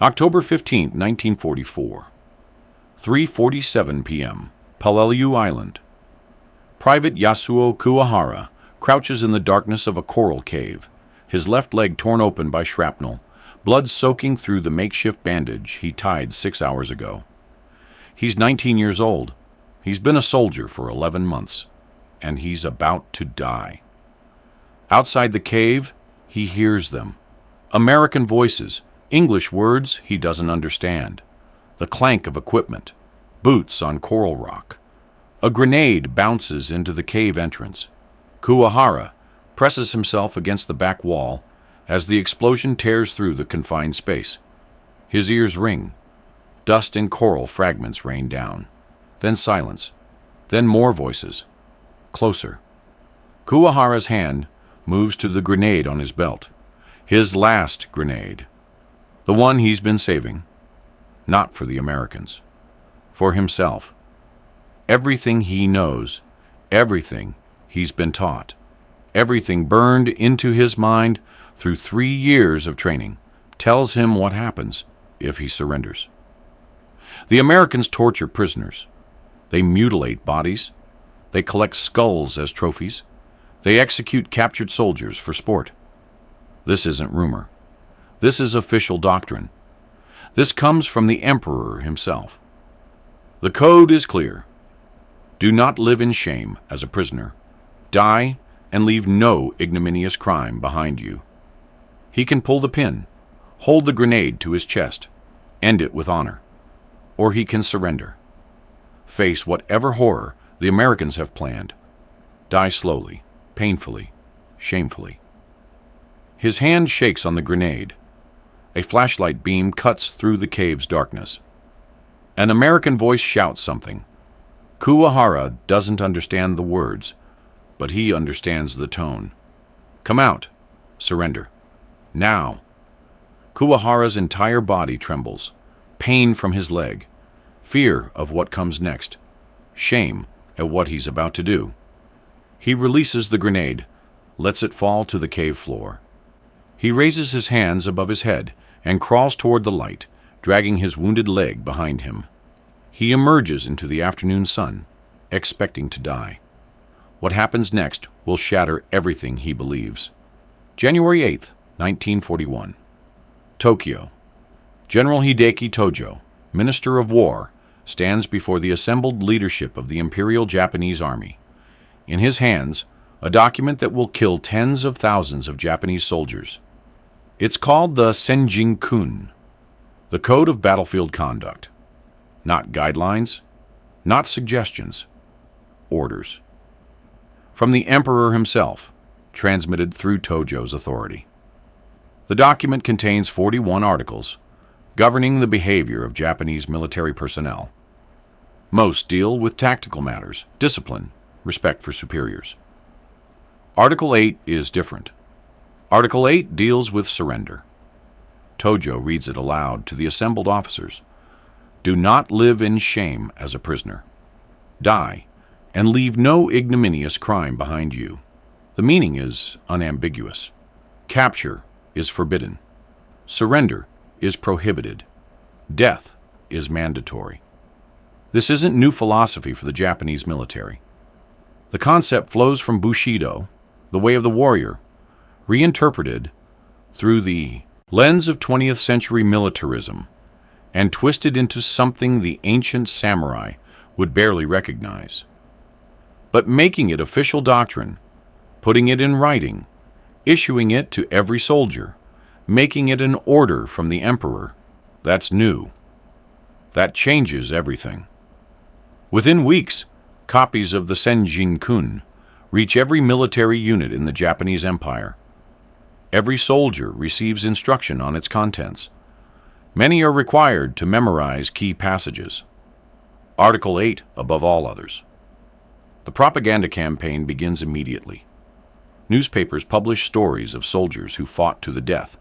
October 15, 1944. 3:47 p.m. Paleliu Island. Private Yasuo Kuwahara crouches in the darkness of a coral cave, his left leg torn open by shrapnel, blood soaking through the makeshift bandage he tied 6 hours ago. He's 19 years old. He's been a soldier for 11 months, and he's about to die. Outside the cave, he hears them. American voices, English words he doesn't understand, the clank of equipment, boots on coral rock. A grenade bounces into the cave entrance. Kuwahara presses himself against the back wall as the explosion tears through the confined space. His ears ring. Dust and coral fragments rain down. Then silence. Then more voices. Closer. Kuwahara's hand moves to the grenade on his belt. His last grenade. The one he's been saving. Not for the Americans. For himself. Everything he knows, everything he's been taught, everything burned into his mind through 3 years of training, tells him what happens if he surrenders. The Americans torture prisoners. They mutilate bodies. They collect skulls as trophies. They execute captured soldiers for sport. This isn't rumor. This is official doctrine. This comes from the Emperor himself. The code is clear. Do not live in shame as a prisoner. Die and leave no ignominious crime behind you. He can pull the pin, hold the grenade to his chest, end it with honor. Or he can surrender. Face whatever horror the Americans have planned. Die slowly, painfully, shamefully. His hand shakes on the grenade. A flashlight beam cuts through the cave's darkness. An American voice shouts something. Kuwahara doesn't understand the words, but he understands the tone. Come out. Surrender. Now. Kuwahara's entire body trembles. Pain from his leg. Fear of what comes next. Shame at what he's about to do. He releases the grenade, lets it fall to the cave floor. He raises his hands above his head and crawls toward the light, dragging his wounded leg behind him. He emerges into the afternoon sun, expecting to die. What happens next will shatter everything he believes. January 8, 1941. Tokyo. General Hideki Tojo, Minister of War, stands before the assembled leadership of the Imperial Japanese Army. In his hands, a document that will kill tens of thousands of Japanese soldiers. It's called the Senjinkun, the Code of Battlefield Conduct. Not guidelines, not suggestions, orders. From the Emperor himself, transmitted through Tojo's authority. The document contains 41 articles governing the behavior of Japanese military personnel. Most deal with tactical matters, discipline, respect for superiors. Article 8 is different. Article 8 deals with surrender. Tojo reads it aloud to the assembled officers. Do not live in shame as a prisoner. Die, and leave no ignominious crime behind you. The meaning is unambiguous. Capture is forbidden. Surrender is prohibited. Death is mandatory. This isn't new philosophy for the Japanese military. The concept flows from Bushido, the way of the warrior, reinterpreted through the lens of 20th century militarism and twisted into something the ancient samurai would barely recognize. But making it official doctrine, putting it in writing, issuing it to every soldier, making it an order from the emperor, that's new. That changes everything. Within weeks, copies of the Senjinkun reach every military unit in the Japanese Empire. Every soldier receives instruction on its contents. Many are required to memorize key passages. Article 8 above all others. The propaganda campaign begins immediately. Newspapers publish stories of soldiers who fought to the death,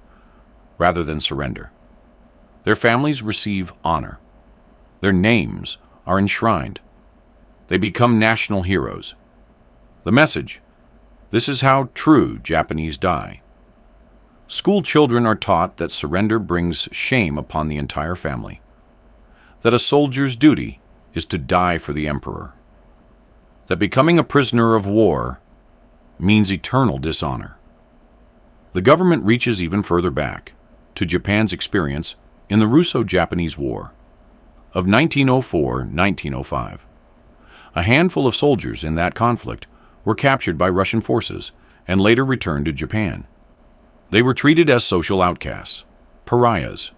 rather than surrender. Their families receive honor. Their names are enshrined. They become national heroes. The message: this is how true Japanese die. School children are taught that surrender brings shame upon the entire family, that a soldier's duty is to die for the emperor, that becoming a prisoner of war means eternal dishonor. The government reaches even further back, to Japan's experience in the Russo-Japanese War of 1904-1905. A handful of soldiers in that conflict were captured by Russian forces and later returned to Japan. They were treated as social outcasts, pariahs,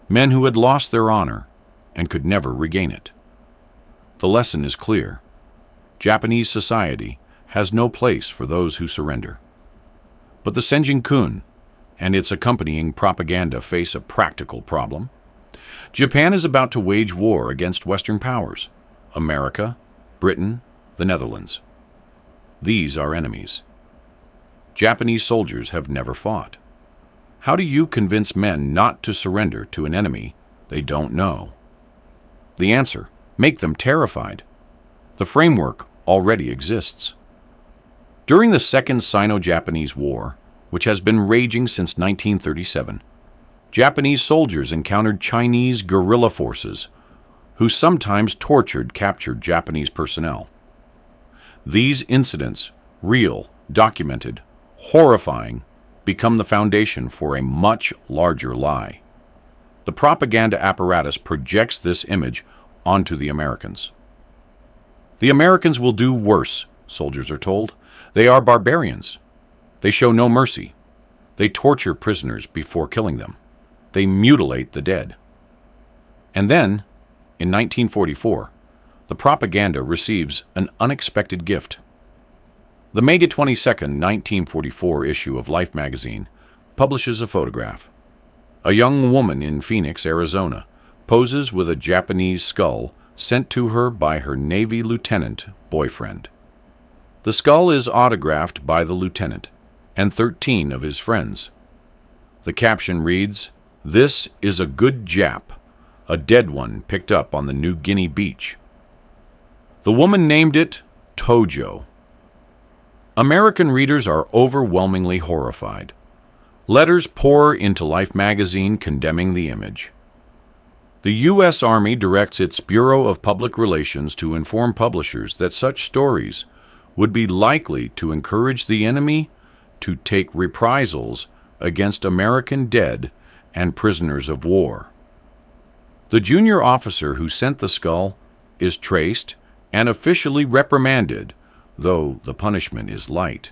men who had lost their honor and could never regain it. The lesson is clear. Japanese society has no place for those who surrender. But the Senjinkun and its accompanying propaganda face a practical problem. Japan is about to wage war against Western powers, America, Britain, the Netherlands. These are enemies. Japanese soldiers have never fought. How do you convince men not to surrender to an enemy they don't know? The answer: make them terrified. The framework already exists. During the Second Sino-Japanese War, which has been raging since 1937, Japanese soldiers encountered Chinese guerrilla forces who sometimes tortured captured Japanese personnel. These incidents, real, documented, horrifying, become the foundation for a much larger lie. The propaganda apparatus projects this image onto the Americans. The Americans will do worse, soldiers are told. They are barbarians. They show no mercy. They torture prisoners before killing them. They mutilate the dead. And then, in 1944, the propaganda receives an unexpected gift. The May 22, 1944 issue of Life magazine publishes a photograph. A young woman in Phoenix, Arizona, poses with a Japanese skull sent to her by her Navy lieutenant boyfriend. The skull is autographed by the lieutenant and 13 of his friends. The caption reads, "This is a good Jap, a dead one picked up on the New Guinea beach." The woman named it Tojo. American readers are overwhelmingly horrified. Letters pour into Life magazine condemning the image. The U.S. Army directs its Bureau of Public Relations to inform publishers that such stories would be likely to encourage the enemy to take reprisals against American dead and prisoners of war. The junior officer who sent the skull is traced and officially reprimanded, though the punishment is light.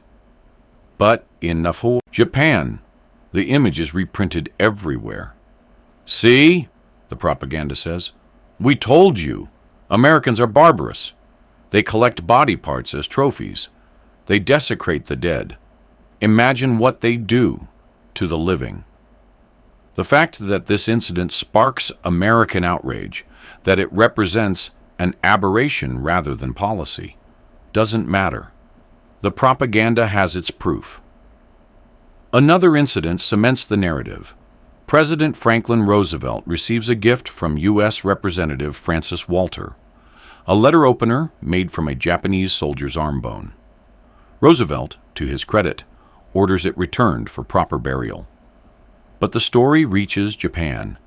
But in Nafo, Japan, the image is reprinted everywhere. "See," the propaganda says, "we told you, Americans are barbarous. They collect body parts as trophies. They desecrate the dead. Imagine what they do to the living." The fact that this incident sparks American outrage, that it represents an aberration rather than policy, doesn't matter. The propaganda has its proof. Another incident cements the narrative. President Franklin Roosevelt receives a gift from U.S. Representative Francis Walter, a letter opener made from a Japanese soldier's arm bone. Roosevelt, to his credit, orders it returned for proper burial. But the story reaches Japan.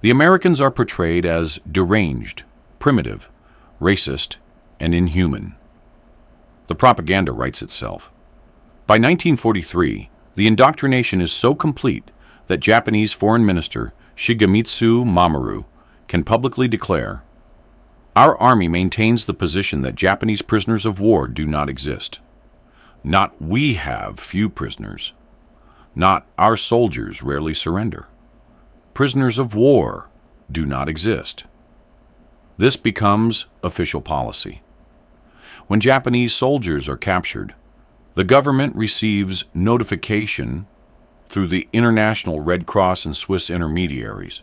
The Americans are portrayed as deranged, primitive, racist, and inhuman. The propaganda writes itself. By 1943, the indoctrination is so complete that Japanese Foreign Minister Shigemitsu Mamoru can publicly declare, "Our army maintains the position that Japanese prisoners of war do not exist. Not we have few prisoners. Not our soldiers rarely surrender. Prisoners of war do not exist." This becomes official policy. When Japanese soldiers are captured, the government receives notification through the International Red Cross and Swiss intermediaries.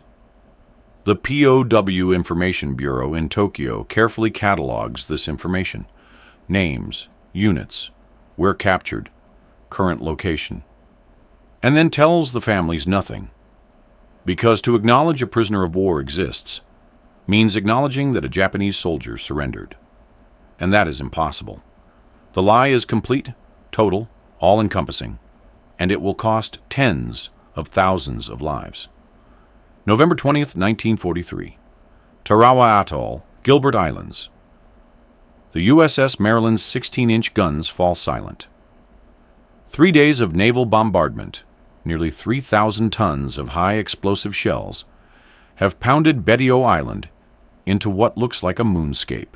The POW Information Bureau in Tokyo carefully catalogs this information: names, units, where captured, current location, and then tells the families nothing. Because to acknowledge a prisoner of war exists means acknowledging that a Japanese soldier surrendered. And that is impossible. The lie is complete, total, all-encompassing. and it will cost tens of thousands of lives. November 20th, 1943. Tarawa Atoll, Gilbert Islands. The USS Maryland's 16-inch guns fall silent. 3 days of naval bombardment, nearly 3,000 tons of high explosive shells, have pounded Betio Island into what looks like a moonscape.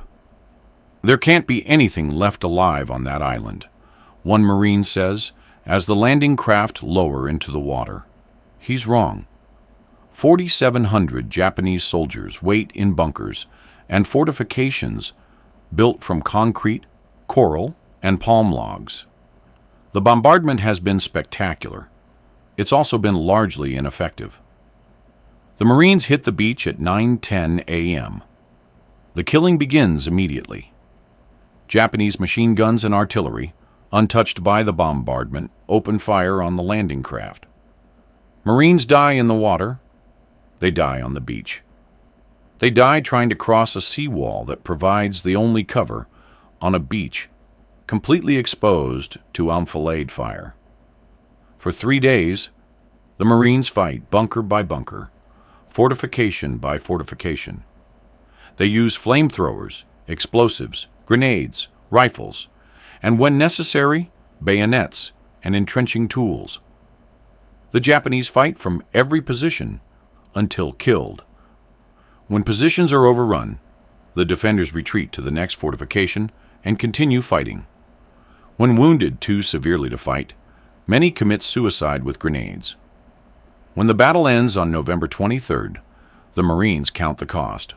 There can't be anything left alive on that island, one Marine says, as the landing craft lower into the water. He's wrong. 4,700 Japanese soldiers wait in bunkers and fortifications built from concrete, coral, and palm logs. The bombardment has been spectacular. It's also been largely ineffective. The Marines hit the beach at 9:10 a.m. The killing begins immediately. Japanese machine guns and artillery, untouched by the bombardment, open fire on the landing craft. Marines die in the water. They die on the beach. They die trying to cross a seawall that provides the only cover on a beach completely exposed to enfilade fire. For 3 days, the Marines fight bunker by bunker, fortification by fortification. They use flamethrowers, explosives, grenades, rifles, and when necessary, bayonets and entrenching tools. The Japanese fight from every position until killed. When positions are overrun, the defenders retreat to the next fortification and continue fighting. When wounded too severely to fight, many commit suicide with grenades. When the battle ends on November 23rd, the Marines count the cost.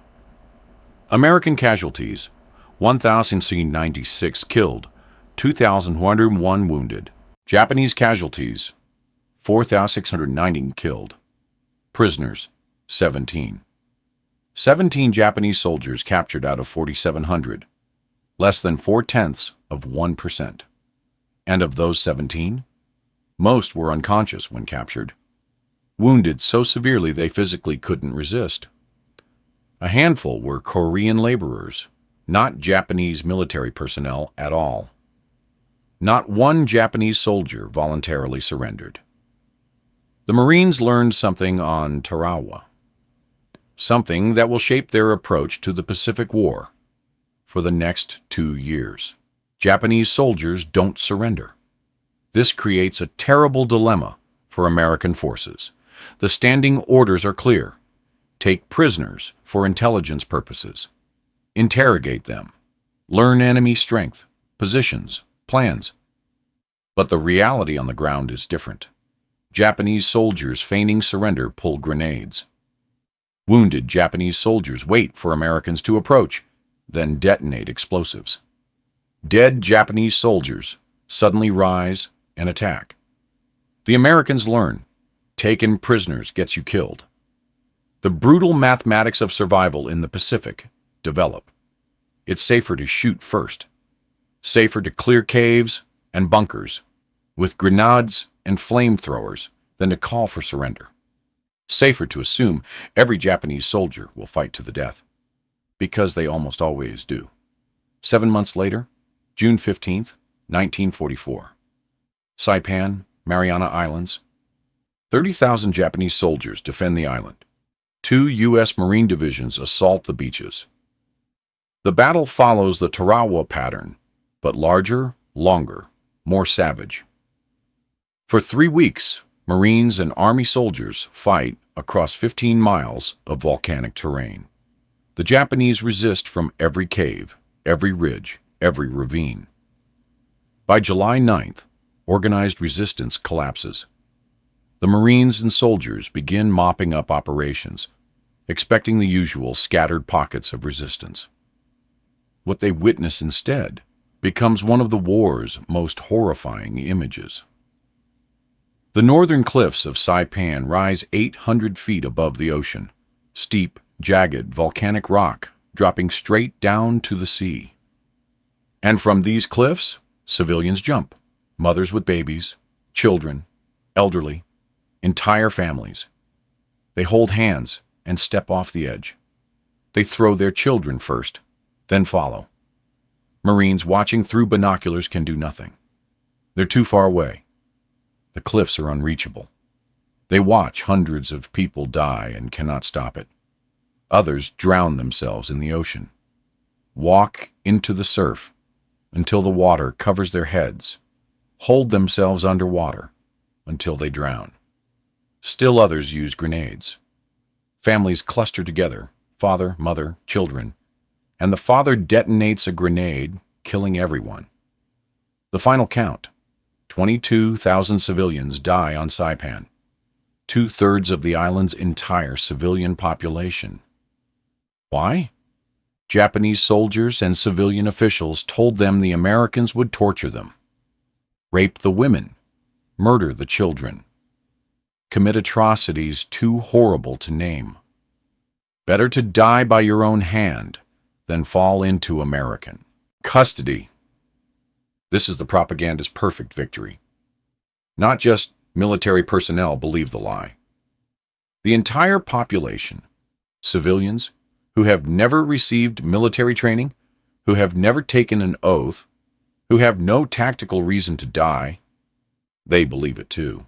American casualties: 1,096 killed, 2,101 wounded. Japanese casualties: 4,690 killed. Prisoners: 17. 17 Japanese soldiers captured out of 4,700, less than 0.4%. And of those 17, most were unconscious when captured, wounded so severely they physically couldn't resist. A handful were Korean laborers, not Japanese military personnel at all. Not one Japanese soldier voluntarily surrendered. The Marines learned something on Tarawa, something that will shape their approach to the Pacific War for the next 2 years. Japanese soldiers don't surrender. This creates a terrible dilemma for American forces. The standing orders are clear. Take prisoners for intelligence purposes. Interrogate them. Learn enemy strength, positions, plans. But the reality on the ground is different. Japanese soldiers feigning surrender pull grenades. Wounded Japanese soldiers wait for Americans to approach, then detonate explosives. Dead Japanese soldiers suddenly rise and attack. The Americans learn. Taken prisoners gets you killed. The brutal mathematics of survival in the Pacific develop. It's safer to shoot first. Safer to clear caves and bunkers with grenades and flamethrowers than to call for surrender. Safer to assume every Japanese soldier will fight to the death, because they almost always do. 7 months later, June 15th, 1944. Saipan, Mariana Islands. 30,000 Japanese soldiers defend the island. 2 U.S. Marine divisions assault the beaches. The battle follows the Tarawa pattern, but larger, longer, more savage. For 3 weeks, Marines and Army soldiers fight across 15 miles of volcanic terrain. The Japanese resist from every cave, every ridge, every ravine. By July 9th, organized resistance collapses. The Marines and soldiers begin mopping up operations, expecting the usual scattered pockets of resistance. What they witness instead becomes one of the war's most horrifying images. The northern cliffs of Saipan rise 800 feet above the ocean, steep, jagged, volcanic rock dropping straight down to the sea. And from these cliffs, civilians jump, mothers with babies, children, elderly, entire families. They hold hands and step off the edge. They throw their children first, then follow. Marines watching through binoculars can do nothing. They're too far away. The cliffs are unreachable. They watch hundreds of people die and cannot stop it. Others drown themselves in the ocean, walk into the surf until the water covers their heads, hold themselves underwater until they drown. Still others use grenades. Families cluster together, father, mother, children, and the father detonates a grenade, killing everyone. The final count: 22,000 civilians die on Saipan, 2/3 of the island's entire civilian population. Why? Japanese soldiers and civilian officials told them the Americans would torture them, rape the women, murder the children, commit atrocities too horrible to name. Better to die by your own hand than fall into American custody. This is the propaganda's perfect victory. Not just military personnel believe the lie. The entire population, civilians who have never received military training, who have never taken an oath, who have no tactical reason to die, they believe it too.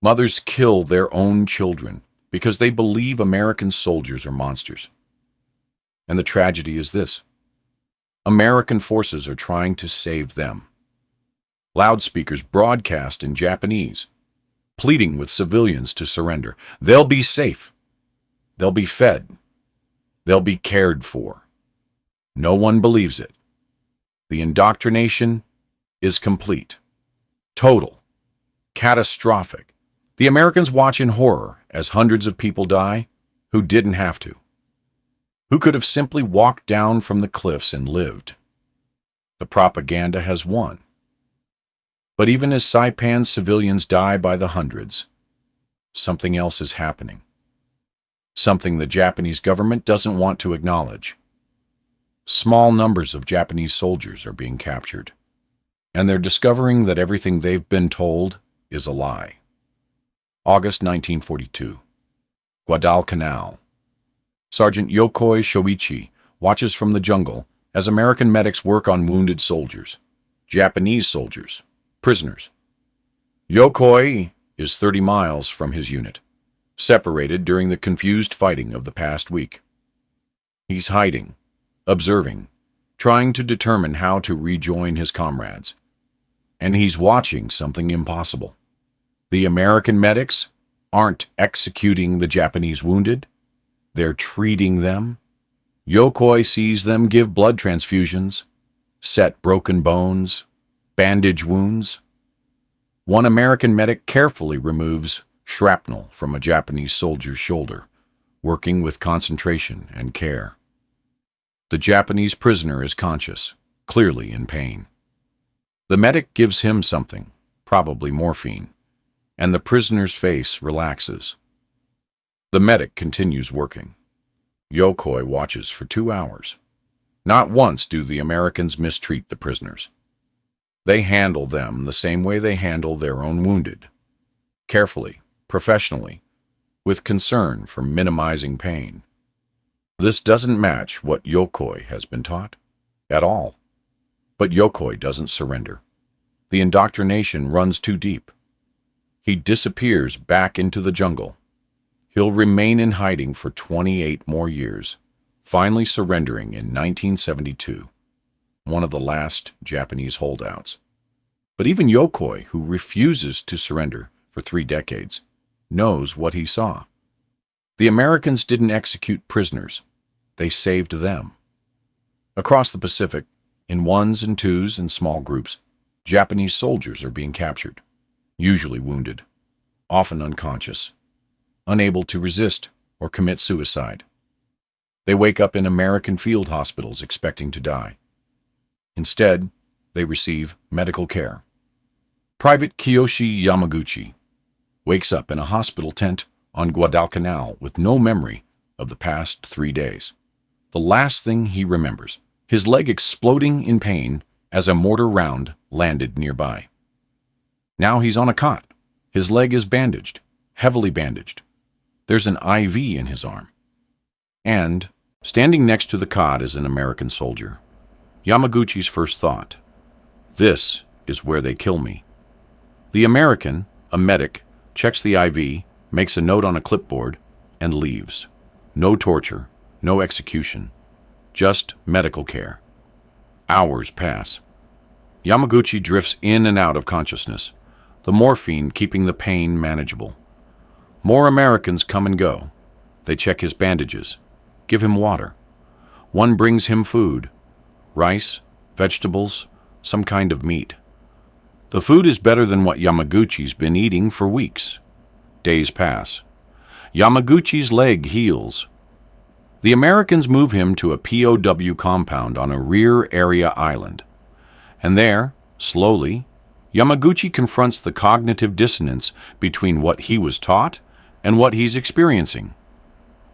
Mothers kill their own children because they believe American soldiers are monsters. And the tragedy is this: American forces are trying to save them. Loudspeakers broadcast in Japanese, pleading with civilians to surrender. They'll be safe. They'll be fed. They'll be cared for. No one believes it. The indoctrination is complete, total, catastrophic. The Americans watch in horror as hundreds of people die who didn't have to, who could have simply walked down from the cliffs and lived. The propaganda has won. But even as Saipan's civilians die by the hundreds, something else is happening. Something the Japanese government doesn't want to acknowledge. Small numbers of Japanese soldiers are being captured, and they're discovering that everything they've been told is a lie. August 1942. Guadalcanal. Sergeant Yokoi Shoichi watches from the jungle as American medics work on wounded soldiers, Japanese soldiers, prisoners. Yokoi is 30 miles from his unit, separated during the confused fighting of the past week. He's hiding, observing, trying to determine how to rejoin his comrades. And he's watching something impossible. The American medics aren't executing the Japanese wounded. They're treating them. Yokoi sees them give blood transfusions, set broken bones, bandage wounds. One American medic carefully removes shrapnel from a Japanese soldier's shoulder, working with concentration and care. The Japanese prisoner is conscious, clearly in pain. The medic gives him something, probably morphine, and the prisoner's face relaxes. The medic continues working. Yokoi watches for 2 hours. Not once do the Americans mistreat the prisoners. They handle them the same way they handle their own wounded, carefully, professionally, with concern for minimizing pain. This doesn't match what Yokoi has been taught at all. But Yokoi doesn't surrender. The indoctrination runs too deep. He disappears back into the jungle. He'll remain in hiding for 28 more years, finally surrendering in 1972, one of the last Japanese holdouts. But even Yokoi, who refuses to surrender for 3 decades, knows what he saw. The Americans didn't execute prisoners. They saved them. Across the Pacific, in ones and twos and small groups, Japanese soldiers are being captured, usually wounded, often unconscious, unable to resist or commit suicide. They wake up in American field hospitals expecting to die. Instead, they receive medical care. Private Kiyoshi Yamaguchi wakes up in a hospital tent on Guadalcanal with no memory of the past 3 days. The last thing he remembers, his leg exploding in pain as a mortar round landed nearby. Now he's on a cot. His leg is bandaged, heavily bandaged. There's an IV in his arm. And, standing next to the cot is an American soldier. Yamaguchi's first thought: this is where they kill me. The American, a medic, checks the IV, makes a note on a clipboard, and leaves. No torture, no execution, just medical care. Hours pass. Yamaguchi drifts in and out of consciousness, the morphine keeping the pain manageable. More Americans come and go. They check his bandages, give him water. One brings him food, rice, vegetables, some kind of meat. The food is better than what Yamaguchi's been eating for weeks. Days pass. Yamaguchi's leg heals. The Americans move him to a POW compound on a rear area island. And there, slowly, Yamaguchi confronts the cognitive dissonance between what he was taught and what he's experiencing.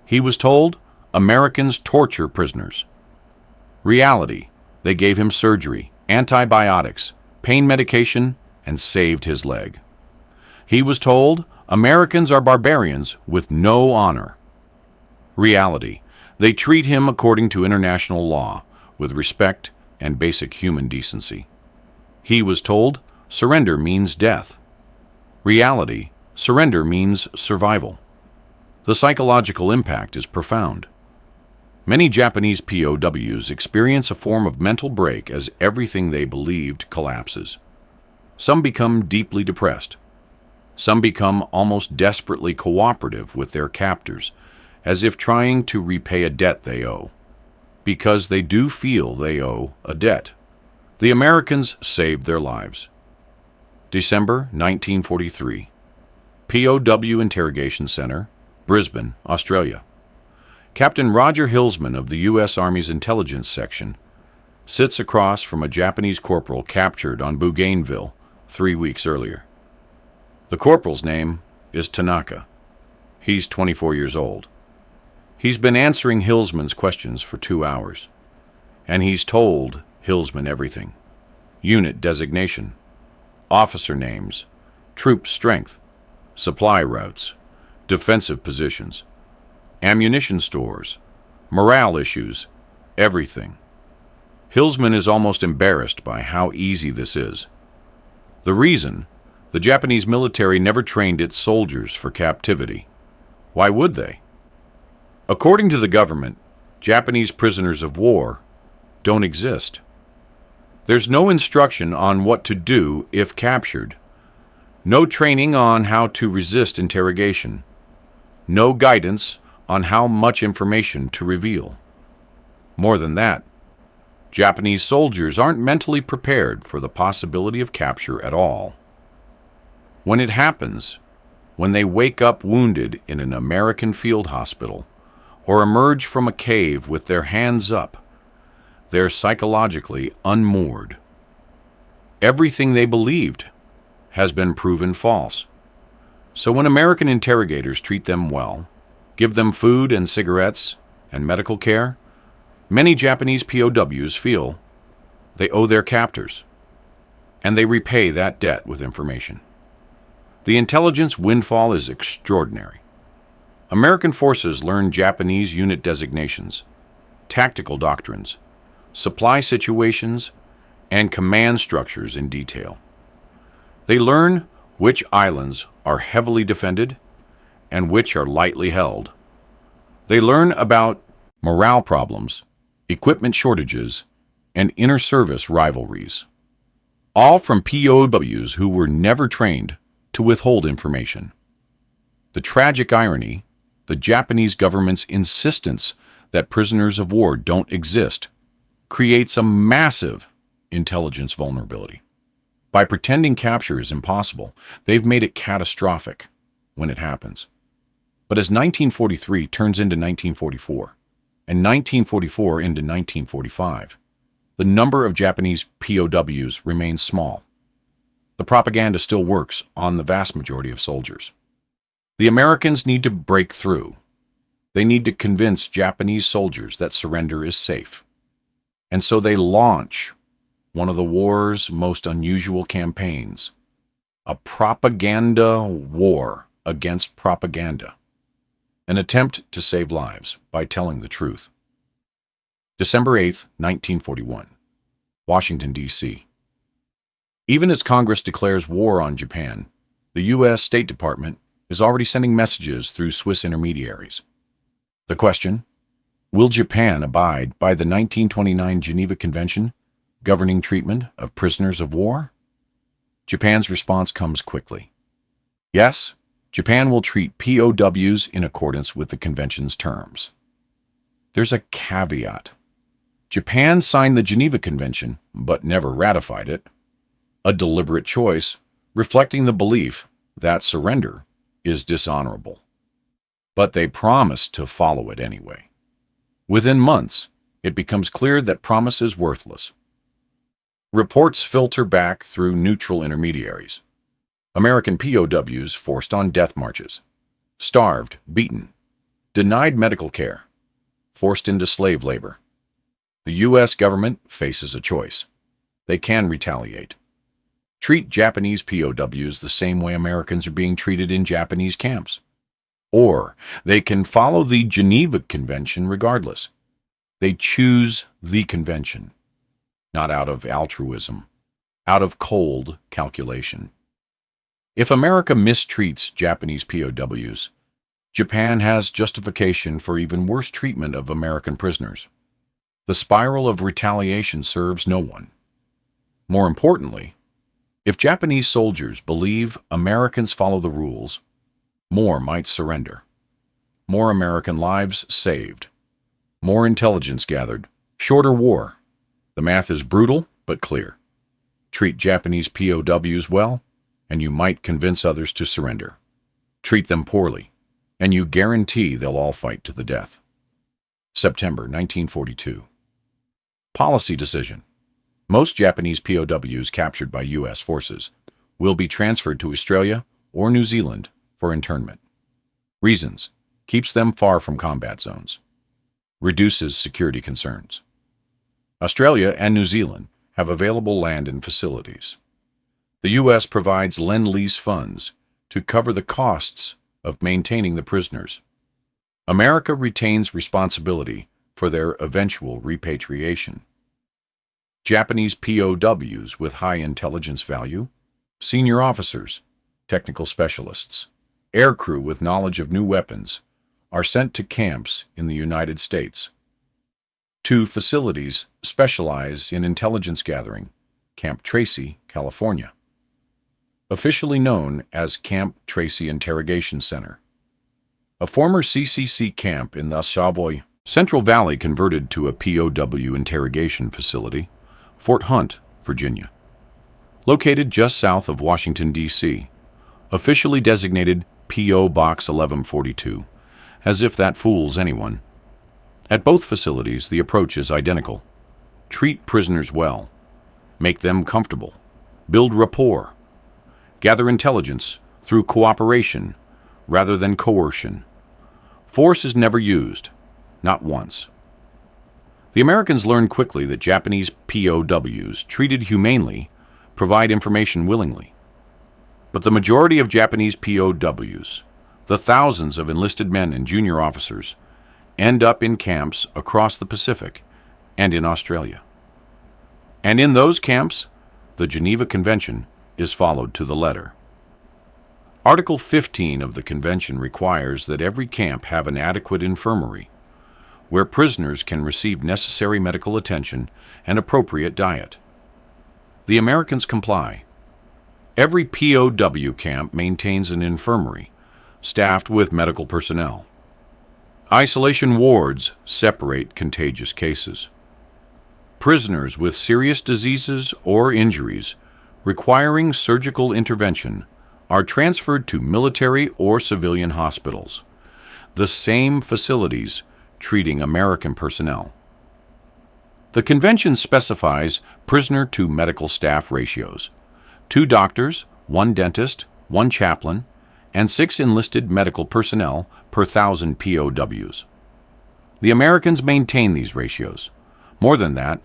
He was told, Americans torture prisoners. Reality, they gave him surgery, antibiotics, pain medication, and saved his leg. He was told, Americans are barbarians with no honor. Reality, they treat him according to international law, with respect and basic human decency. He was told, surrender means death. Reality, surrender means survival. The psychological impact is profound. Many Japanese POWs experience a form of mental break as everything they believed collapses. Some become deeply depressed. Some become almost desperately cooperative with their captors, as if trying to repay a debt they owe. Because they do feel they owe a debt. The Americans saved their lives. December 1943. POW Interrogation Center, Brisbane, Australia. Captain Roger Hillsman of the U.S. Army's Intelligence Section sits across from a Japanese corporal captured on Bougainville 3 weeks earlier. The corporal's name is Tanaka. He's 24 years old. He's been answering Hillsman's questions for 2 hours, and he's told Hillsman everything. Unit designation, officer names, troop strength, supply routes, defensive positions, ammunition stores, morale issues, everything. Hillsman is almost embarrassed by how easy this is. The reason, the Japanese military never trained its soldiers for captivity. Why would they? According to the government, Japanese prisoners of war don't exist. There's no instruction on what to do if captured. No training on how to resist interrogation. No guidance on how much information to reveal. More than that, Japanese soldiers aren't mentally prepared for the possibility of capture at all. When it happens, when they wake up wounded in an American field hospital or emerge from a cave with their hands up, they're psychologically unmoored. Everything they believed has been proven false. So when American interrogators treat them well, give them food and cigarettes and medical care, many Japanese POWs feel they owe their captors, and they repay that debt with information. The intelligence windfall is extraordinary. American forces learn Japanese unit designations, tactical doctrines, supply situations, and command structures in detail. They learn which islands are heavily defended and which are lightly held. They learn about morale problems, equipment shortages, and inter-service rivalries. All from POWs who were never trained to withhold information. The tragic irony, the Japanese government's insistence that prisoners of war don't exist, creates a massive intelligence vulnerability. By pretending capture is impossible, they've made it catastrophic when it happens. But as 1943 turns into 1944, and 1944 into 1945, the number of Japanese POWs remains small. The propaganda still works on the vast majority of soldiers. The Americans need to break through. They need to convince Japanese soldiers that surrender is safe. And so they launch one of the war's most unusual campaigns, a propaganda war against propaganda, an attempt to save lives by telling the truth. December 8, 1941, Washington, D.C. Even as Congress declares war on Japan, the U.S. State Department is already sending messages through Swiss intermediaries. The question: will Japan abide by the 1929 Geneva Convention governing treatment of prisoners of war? Japan's response comes quickly. Yes, Japan will treat POWs in accordance with the convention's terms. There's a caveat. Japan signed the Geneva Convention, but never ratified it. A deliberate choice, reflecting the belief that surrender is dishonorable. But they promised to follow it anyway. Within months, it becomes clear that promise is worthless. Reports filter back through neutral intermediaries. American POWs forced on death marches, starved, beaten, denied medical care, forced into slave labor. The U.S. government faces a choice. They can retaliate. Treat Japanese POWs the same way Americans are being treated in Japanese camps. Or they can follow the Geneva Convention regardless. They choose the convention, not out of altruism, out of cold calculation. If America mistreats Japanese POWs, Japan has justification for even worse treatment of American prisoners. The spiral of retaliation serves no one. More importantly, if Japanese soldiers believe Americans follow the rules, more might surrender. More American lives saved. More intelligence gathered. Shorter war. The math is brutal but clear. Treat Japanese POWs well, and you might convince others to surrender. Treat them poorly, and you guarantee they'll all fight to the death. September 1942. Policy decision. Most Japanese POWs captured by U.S. forces will be transferred to Australia or New Zealand for internment. Reasons: keeps them far from combat zones. Reduces security concerns. Australia and New Zealand have available land and facilities. The U.S. provides Lend-Lease funds to cover the costs of maintaining the prisoners. America retains responsibility for their eventual repatriation. Japanese POWs with high intelligence value, senior officers, technical specialists, aircrew with knowledge of new weapons are sent to camps in the United States. 2 facilities specialize in intelligence gathering: Camp Tracy, California, officially known as Camp Tracy Interrogation Center, a former CCC camp in the Savoy Central Valley converted to a POW interrogation facility, Fort Hunt, Virginia, located just south of Washington, D.C., officially designated P.O. Box 1142, as if that fools anyone. At both facilities, the approach is identical. Treat prisoners well, make them comfortable, build rapport, gather intelligence through cooperation rather than coercion. Force is never used, not once. The Americans learned quickly that Japanese POWs, treated humanely, provide information willingly. But the majority of Japanese POWs, the thousands of enlisted men and junior officers, end up in camps across the Pacific and in Australia. And in those camps, the Geneva Convention is followed to the letter. Article 15 of the Convention requires that every camp have an adequate infirmary, where prisoners can receive necessary medical attention and appropriate diet. The Americans comply. Every POW camp maintains an infirmary, staffed with medical personnel. Isolation wards separate contagious cases. Prisoners with serious diseases or injuries requiring surgical intervention are transferred to military or civilian hospitals, the same facilities treating American personnel. The Convention specifies prisoner-to-medical staff ratios: 2 doctors, 1 dentist, 1 chaplain, and 6 enlisted medical personnel per 1,000 POWs. The Americans maintain these ratios. More than that,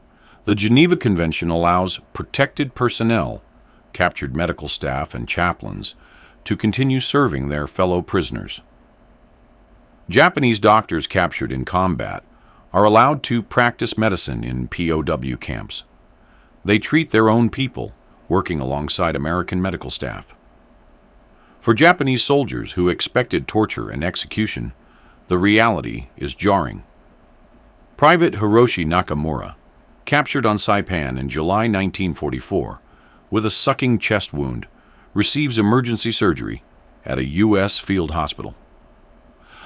the Geneva Convention allows protected personnel, captured medical staff and chaplains, to continue serving their fellow prisoners. Japanese doctors captured in combat are allowed to practice medicine in POW camps. They treat their own people working alongside American medical staff. For Japanese soldiers who expected torture and execution, the reality is jarring. Private Hiroshi Nakamura, captured on Saipan in July 1944 with a sucking chest wound, receives emergency surgery at a U.S. field hospital.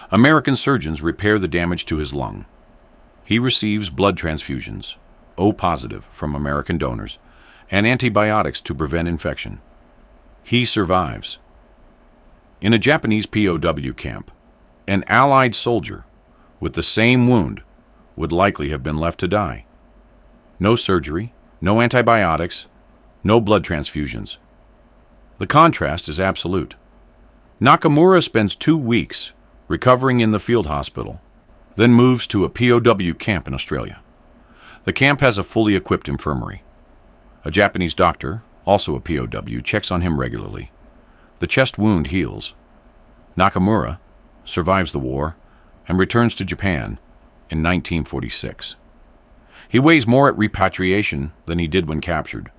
American surgeons repair the damage to his lung. He receives blood transfusions, O-positive from American donors, and antibiotics to prevent infection. He survives. In a Japanese POW camp, an Allied soldier with the same wound would likely have been left to die. No surgery, no antibiotics, no blood transfusions. The contrast is absolute. Nakamura spends 2 weeks recovering in the field hospital, then moves to a POW camp in Australia. The camp has a fully equipped infirmary. A Japanese doctor, also a POW, checks on him regularly. The chest wound heals. Nakamura survives the war and returns to Japan in 1946. He weighs more at repatriation than he did when captured.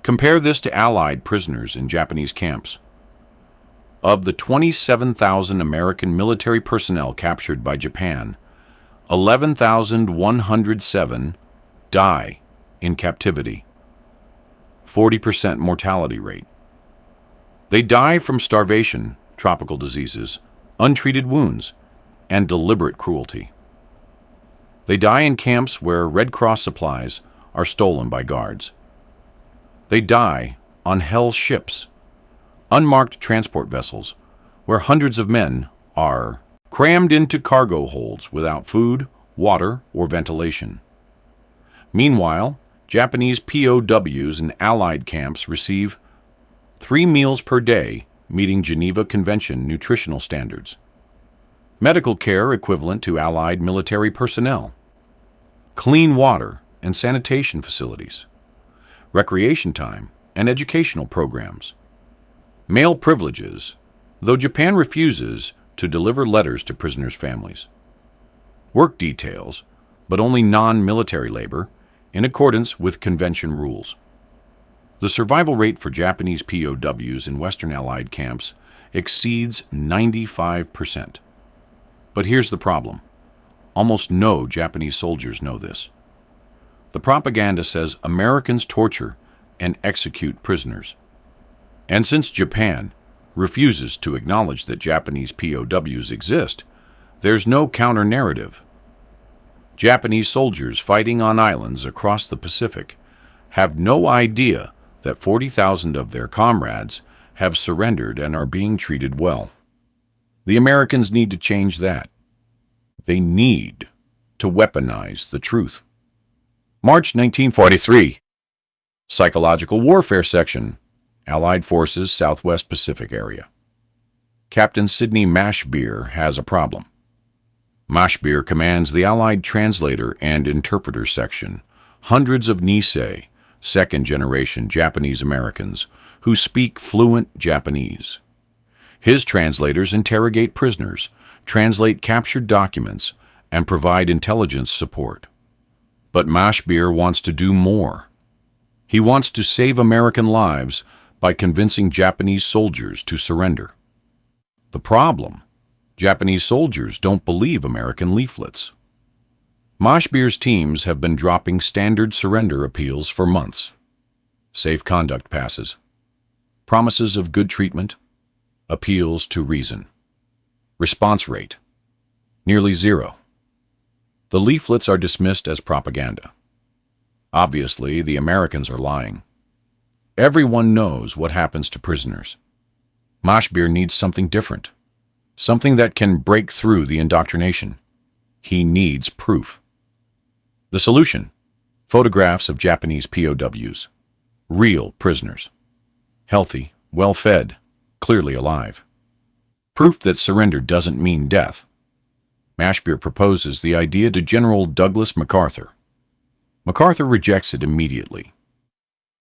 Compare this to Allied prisoners in Japanese camps. Of the 27,000 American military personnel captured by Japan, 11,107 die in captivity. 40% mortality rate. They die from starvation, tropical diseases, untreated wounds, and deliberate cruelty. They die in camps where Red Cross supplies are stolen by guards. They die on hell ships, unmarked transport vessels, where hundreds of men are crammed into cargo holds without food, water, or ventilation. Meanwhile, Japanese POWs in Allied camps receive 3 meals per day, meeting Geneva Convention nutritional standards. Medical care equivalent to Allied military personnel. Clean water and sanitation facilities. Recreation time and educational programs. Male privileges, though Japan refuses to deliver letters to prisoners' families. Work details, but only non-military labor, in accordance with convention rules. The survival rate for Japanese POWs in Western Allied camps exceeds 95%. But here's the problem. Almost no Japanese soldiers know this. The propaganda says Americans torture and execute prisoners. And since Japan refuses to acknowledge that Japanese POWs exist, there's no counter-narrative. Japanese soldiers fighting on islands across the Pacific have no idea that 40,000 of their comrades have surrendered and are being treated well. The Americans need to change that. They need to weaponize the truth. March 1943. Psychological Warfare Section, Allied Forces, Southwest Pacific Area. Captain Sidney Mashbeer has a problem. Mashbeer commands the Allied Translator and Interpreter Section, hundreds of Nisei, second-generation Japanese Americans, who speak fluent Japanese. His translators interrogate prisoners, translate captured documents, and provide intelligence support. But Mashbeer wants to do more. He wants to save American lives by convincing Japanese soldiers to surrender. The problem: Japanese soldiers don't believe American leaflets. Mashbeer's teams have been dropping standard surrender appeals for months. Safe conduct passes. Promises of good treatment. Appeals to reason. Response rate: nearly zero. The leaflets are dismissed as propaganda. Obviously, the Americans are lying. Everyone knows what happens to prisoners. Mashbeer needs something different, something that can break through the indoctrination. He needs proof. The solution: photographs of Japanese POWs, real prisoners, healthy, well-fed, clearly alive. Proof that surrender doesn't mean death. Mashbeer proposes the idea to General Douglas MacArthur. MacArthur rejects it immediately.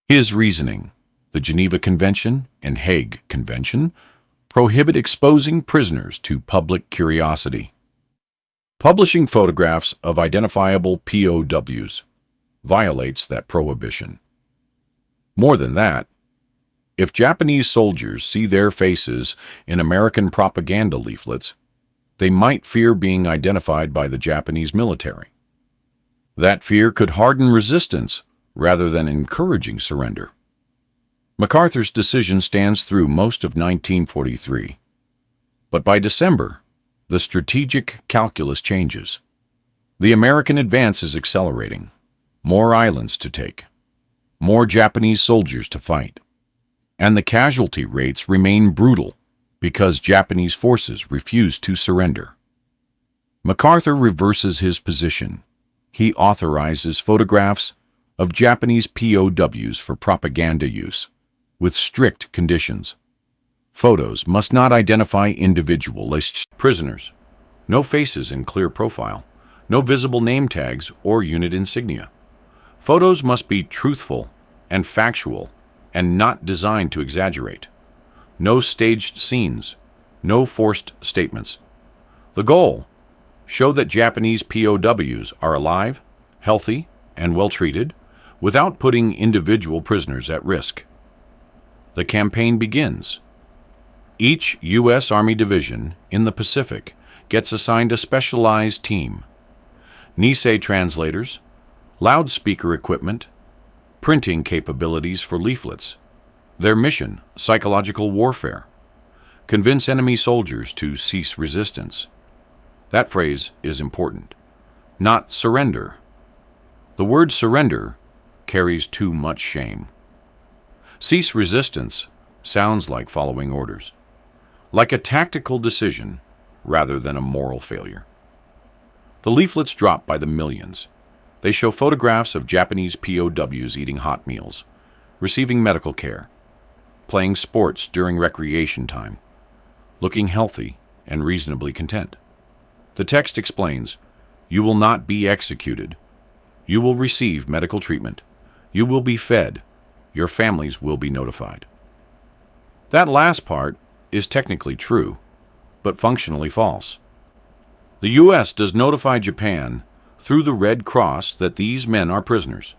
His reasoning: the Geneva Convention and Hague Convention prohibit exposing prisoners to public curiosity. Publishing photographs of identifiable POWs violates that prohibition. More than that, if Japanese soldiers see their faces in American propaganda leaflets, they might fear being identified by the Japanese military. That fear could harden resistance rather than encouraging surrender. MacArthur's decision stands through most of 1943. But by December, the strategic calculus changes. The American advance is accelerating. More islands to take. More Japanese soldiers to fight. And the casualty rates remain brutal because Japanese forces refuse to surrender. MacArthur reverses his position. He authorizes photographs of Japanese POWs for propaganda use, with strict conditions. Photos must not identify individual prisoners. No faces in clear profile. No visible name tags or unit insignia. Photos must be truthful and factual and not designed to exaggerate. No staged scenes. No forced statements. The goal: show that Japanese POWs are alive, healthy, and well-treated without putting individual prisoners at risk. The campaign begins. Each U.S. Army division in the Pacific gets assigned a specialized team. Nisei translators, loudspeaker equipment, printing capabilities for leaflets. Their mission: psychological warfare. Convince enemy soldiers to cease resistance. That phrase is important. Not surrender. The word surrender carries too much shame. Cease resistance sounds like following orders, like a tactical decision rather than a moral failure. The leaflets drop by the millions. They show photographs of Japanese POWs eating hot meals, receiving medical care, playing sports during recreation time, looking healthy and reasonably content. The text explains, "You will not be executed. You will receive medical treatment. You will be fed. Your families will be notified." That last part is technically true, but functionally false. The U.S. does notify Japan through the Red Cross that these men are prisoners.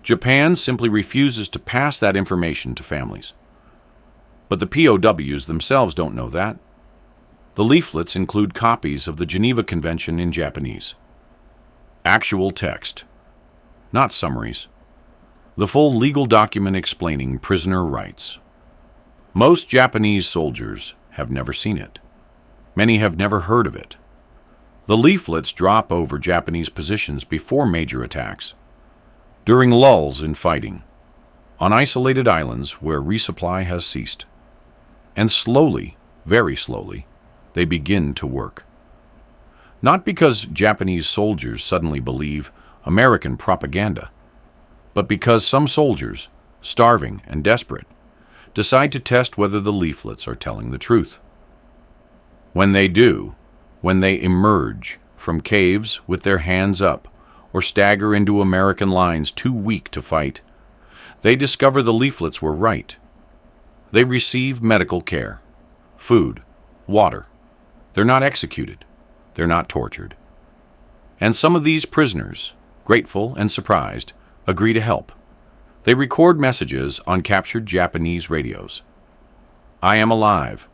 Japan simply refuses to pass that information to families. But the POWs themselves don't know that. The leaflets include copies of the Geneva Convention in Japanese. Actual text, not summaries. The full legal document explaining prisoner rights. Most Japanese soldiers have never seen it. Many have never heard of it. The leaflets drop over Japanese positions before major attacks, during lulls in fighting, on isolated islands where resupply has ceased. And slowly, very slowly, they begin to work. Not because Japanese soldiers suddenly believe American propaganda, but because some soldiers, starving and desperate, decide to test whether the leaflets are telling the truth. When they do, when they emerge from caves with their hands up or stagger into American lines too weak to fight, they discover the leaflets were right. They receive medical care, food, water. They're not executed. They're not tortured. And some of these prisoners, grateful and surprised, agree to help. They record messages on captured Japanese radios. "I am alive.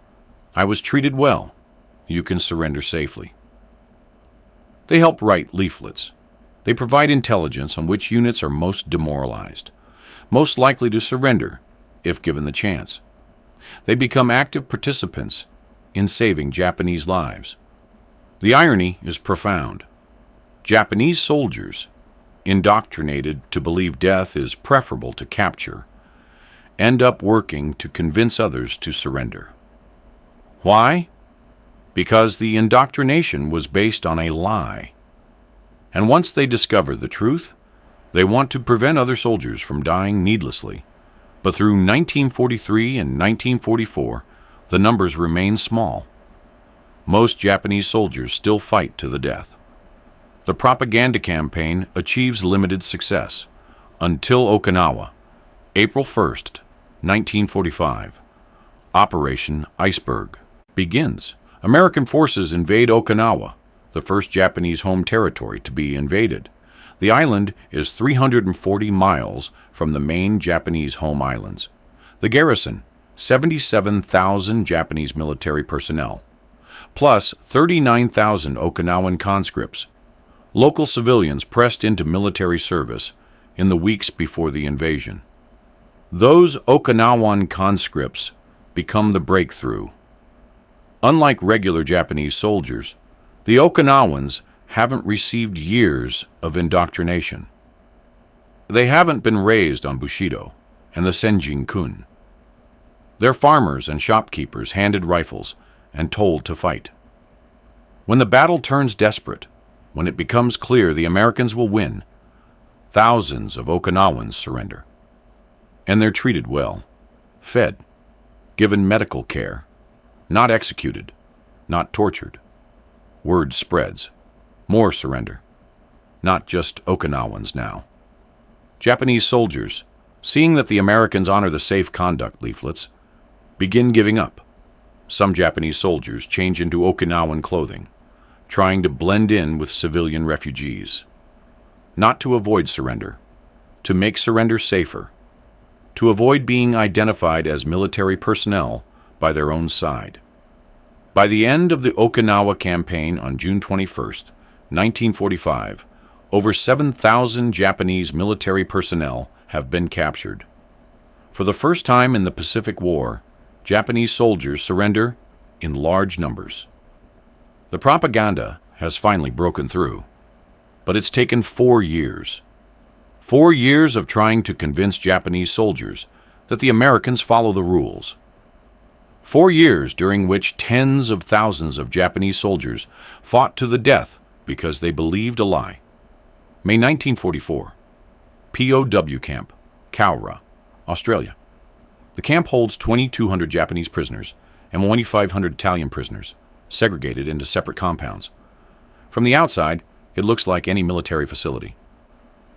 I was treated well. You can surrender safely." They help write leaflets. They provide intelligence on which units are most demoralized, most likely to surrender if given the chance. They become active participants in saving Japanese lives. The irony is profound. Japanese soldiers, indoctrinated to believe death is preferable to capture, end up working to convince others to surrender. Why? Because the indoctrination was based on a lie. And once they discover the truth, they want to prevent other soldiers from dying needlessly. But through 1943 and 1944, the numbers remain small. Most Japanese soldiers still fight to the death. The propaganda campaign achieves limited success until Okinawa, April 1st, 1945. Operation Iceberg begins. American forces invade Okinawa, the first Japanese home territory to be invaded. The island is 340 miles from the main Japanese home islands. The garrison, 77,000 Japanese military personnel, plus 39,000 Okinawan conscripts. Local civilians pressed into military service in the weeks before the invasion. Those Okinawan conscripts become the breakthrough. Unlike regular Japanese soldiers, the Okinawans haven't received years of indoctrination. They haven't been raised on Bushido and the Senjinkun. They're farmers and shopkeepers handed rifles and told to fight. When the battle turns desperate, when it becomes clear the Americans will win, thousands of Okinawans surrender. And they're treated well, fed, given medical care, not executed, not tortured. Word spreads. More surrender. Not just Okinawans now. Japanese soldiers, seeing that the Americans honor the safe conduct leaflets, begin giving up. Some Japanese soldiers change into Okinawan clothing, trying to blend in with civilian refugees. Not to avoid surrender, to make surrender safer, to avoid being identified as military personnel by their own side. By the end of the Okinawa campaign on June 21st, 1945, over 7,000 Japanese military personnel have been captured. For the first time in the Pacific War, Japanese soldiers surrender in large numbers. The propaganda has finally broken through, but it's taken 4 years. 4 years of trying to convince Japanese soldiers that the Americans follow the rules. 4 years during which tens of thousands of Japanese soldiers fought to the death because they believed a lie. May 1944. POW camp, Cowra, Australia. The camp holds 2,200 Japanese prisoners and 2,500 Italian prisoners, segregated into separate compounds. From the outside, it looks like any military facility.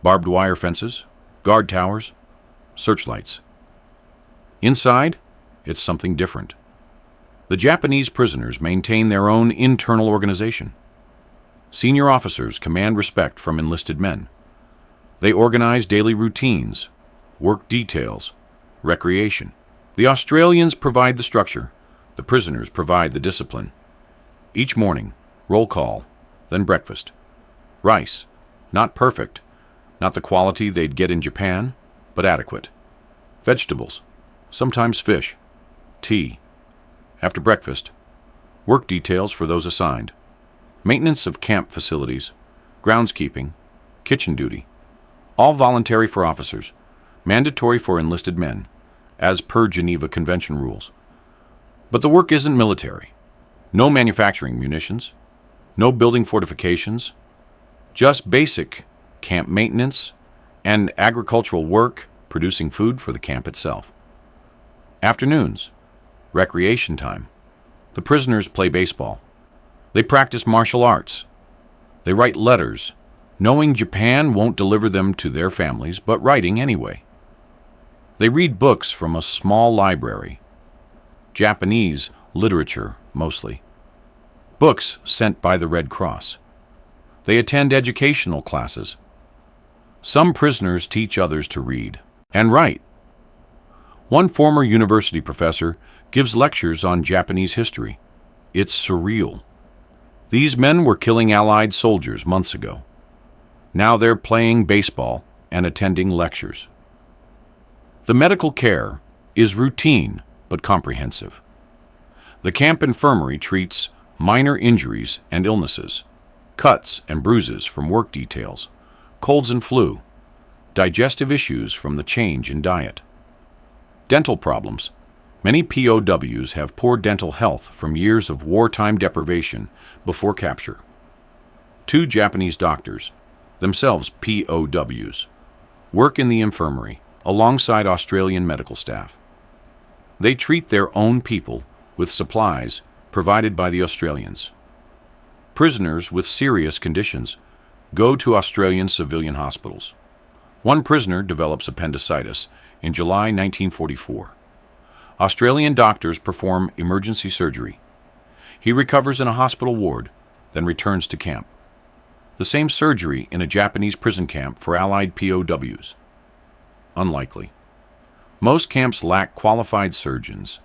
Barbed wire fences, guard towers, searchlights. Inside, it's something different. The Japanese prisoners maintain their own internal organization. Senior officers command respect from enlisted men. They organize daily routines, work details, recreation. The Australians provide the structure. The prisoners provide the discipline. Each morning, roll call, then breakfast. Rice, not perfect, not the quality they'd get in Japan, but adequate. Vegetables, sometimes fish. Tea. After breakfast, work details for those assigned. Maintenance of camp facilities, groundskeeping, kitchen duty. All voluntary for officers, mandatory for enlisted men, as per Geneva Convention rules. But the work isn't military. No manufacturing munitions, no building fortifications, just basic camp maintenance and agricultural work producing food for the camp itself. Afternoons, recreation time. The prisoners play baseball. They practice martial arts. They write letters, knowing Japan won't deliver them to their families, but writing anyway. They read books from a small library. Japanese literature, mostly. Books sent by the Red Cross. They attend educational classes. Some prisoners teach others to read and write. One former university professor gives lectures on Japanese history. It's surreal. These men were killing Allied soldiers months ago. Now they're playing baseball and attending lectures. The medical care is routine but comprehensive. The camp infirmary treats minor injuries and illnesses, cuts and bruises from work details, colds and flu, digestive issues from the change in diet. Dental problems. Many POWs have poor dental health from years of wartime deprivation before capture. 2 Japanese doctors, themselves POWs, work in the infirmary alongside Australian medical staff. They treat their own people with supplies provided by the Australians. Prisoners with serious conditions go to Australian civilian hospitals. One prisoner develops appendicitis in July 1944. Australian doctors perform emergency surgery. He recovers in a hospital ward, then returns to camp. The same surgery in a Japanese prison camp for Allied POWs. Unlikely. Most camps lack qualified surgeons,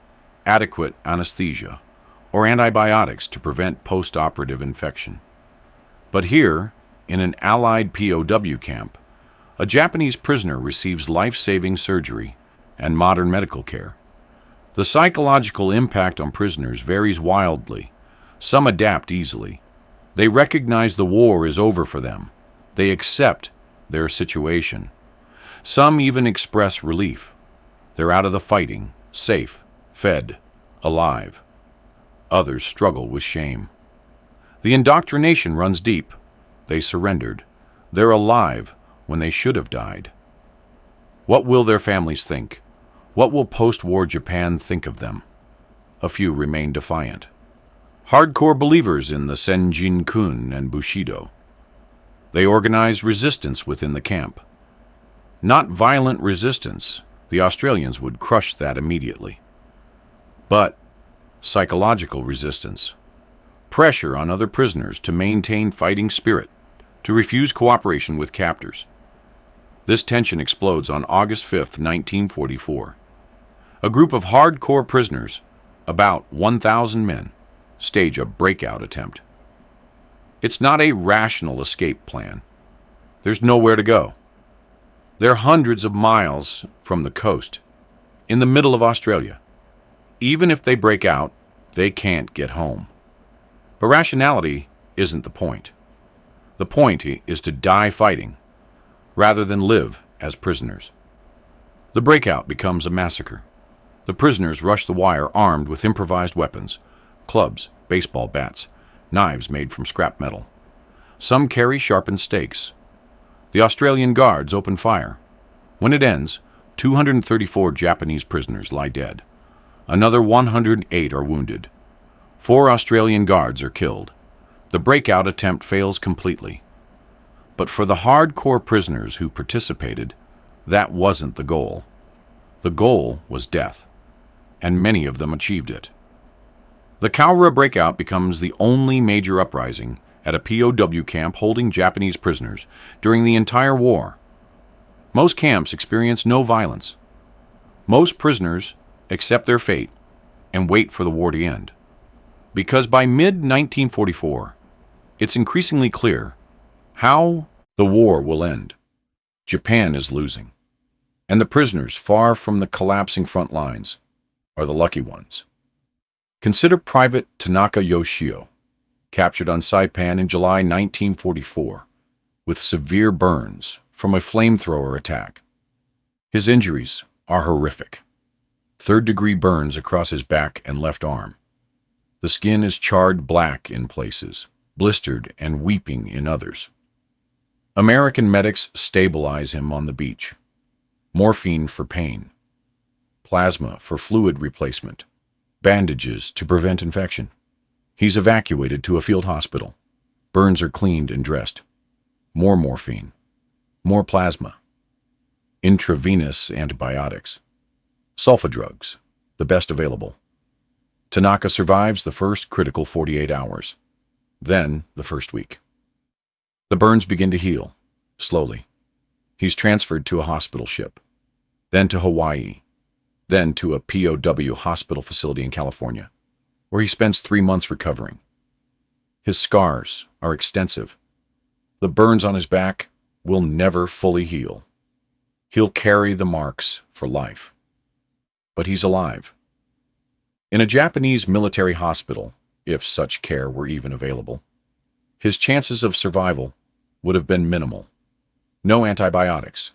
adequate anesthesia, or antibiotics to prevent post-operative infection. But here, in an Allied POW camp, a Japanese prisoner receives life-saving surgery and modern medical care. The psychological impact on prisoners varies wildly. Some adapt easily. They recognize the war is over for them. They accept their situation. Some even express relief. They're out of the fighting, safe, fed, alive. Others struggle with shame. The indoctrination runs deep. They surrendered. They're alive when they should have died. What will their families think? What will post-war Japan think of them? A few remain defiant. Hardcore believers in the Senjinkun and Bushido. They organize resistance within the camp. Not violent resistance. The Australians would crush that immediately. But psychological resistance. Pressure on other prisoners to maintain fighting spirit, to refuse cooperation with captors. This tension explodes on August 5, 1944. A group of hardcore prisoners, about 1,000 men, stage a breakout attempt. It's not a rational escape plan. There's nowhere to go. They're hundreds of miles from the coast, in the middle of Australia. Even if they break out, they can't get home. But rationality isn't the point. The point is to die fighting, rather than live as prisoners. The breakout becomes a massacre. The prisoners rush the wire armed with improvised weapons, clubs, baseball bats, knives made from scrap metal. Some carry sharpened stakes. The Australian guards open fire. When it ends, 234 Japanese prisoners lie dead. Another 108 are wounded. 4 Australian guards are killed. The breakout attempt fails completely. But for the hardcore prisoners who participated, that wasn't the goal. The goal was death, and many of them achieved it. The Cowra breakout becomes the only major uprising at a POW camp holding Japanese prisoners during the entire war. Most camps experience no violence. Most prisoners accept their fate and wait for the war to end. Because by mid-1944, it's increasingly clear how the war will end. Japan is losing, and the prisoners far from the collapsing front lines are the lucky ones. Consider Private Tanaka Yoshio, captured on Saipan in July 1944, with severe burns from a flamethrower attack. His injuries are horrific. Third-degree burns across his back and left arm. The skin is charred black in places, blistered and weeping in others. American medics stabilize him on the beach. Morphine for pain. Plasma for fluid replacement. Bandages to prevent infection. He's evacuated to a field hospital. Burns are cleaned and dressed. More morphine. More plasma. Intravenous antibiotics. Sulfa drugs, the best available. Tanaka survives the first critical 48 hours. Then the first week. The burns begin to heal, slowly. He's transferred to a hospital ship, then to Hawaii, then to a POW hospital facility in California, where he spends 3 months recovering. His scars are extensive. The burns on his back will never fully heal. He'll carry the marks for life. But he's alive. In a Japanese military hospital, if such care were even available, his chances of survival would have been minimal. No antibiotics,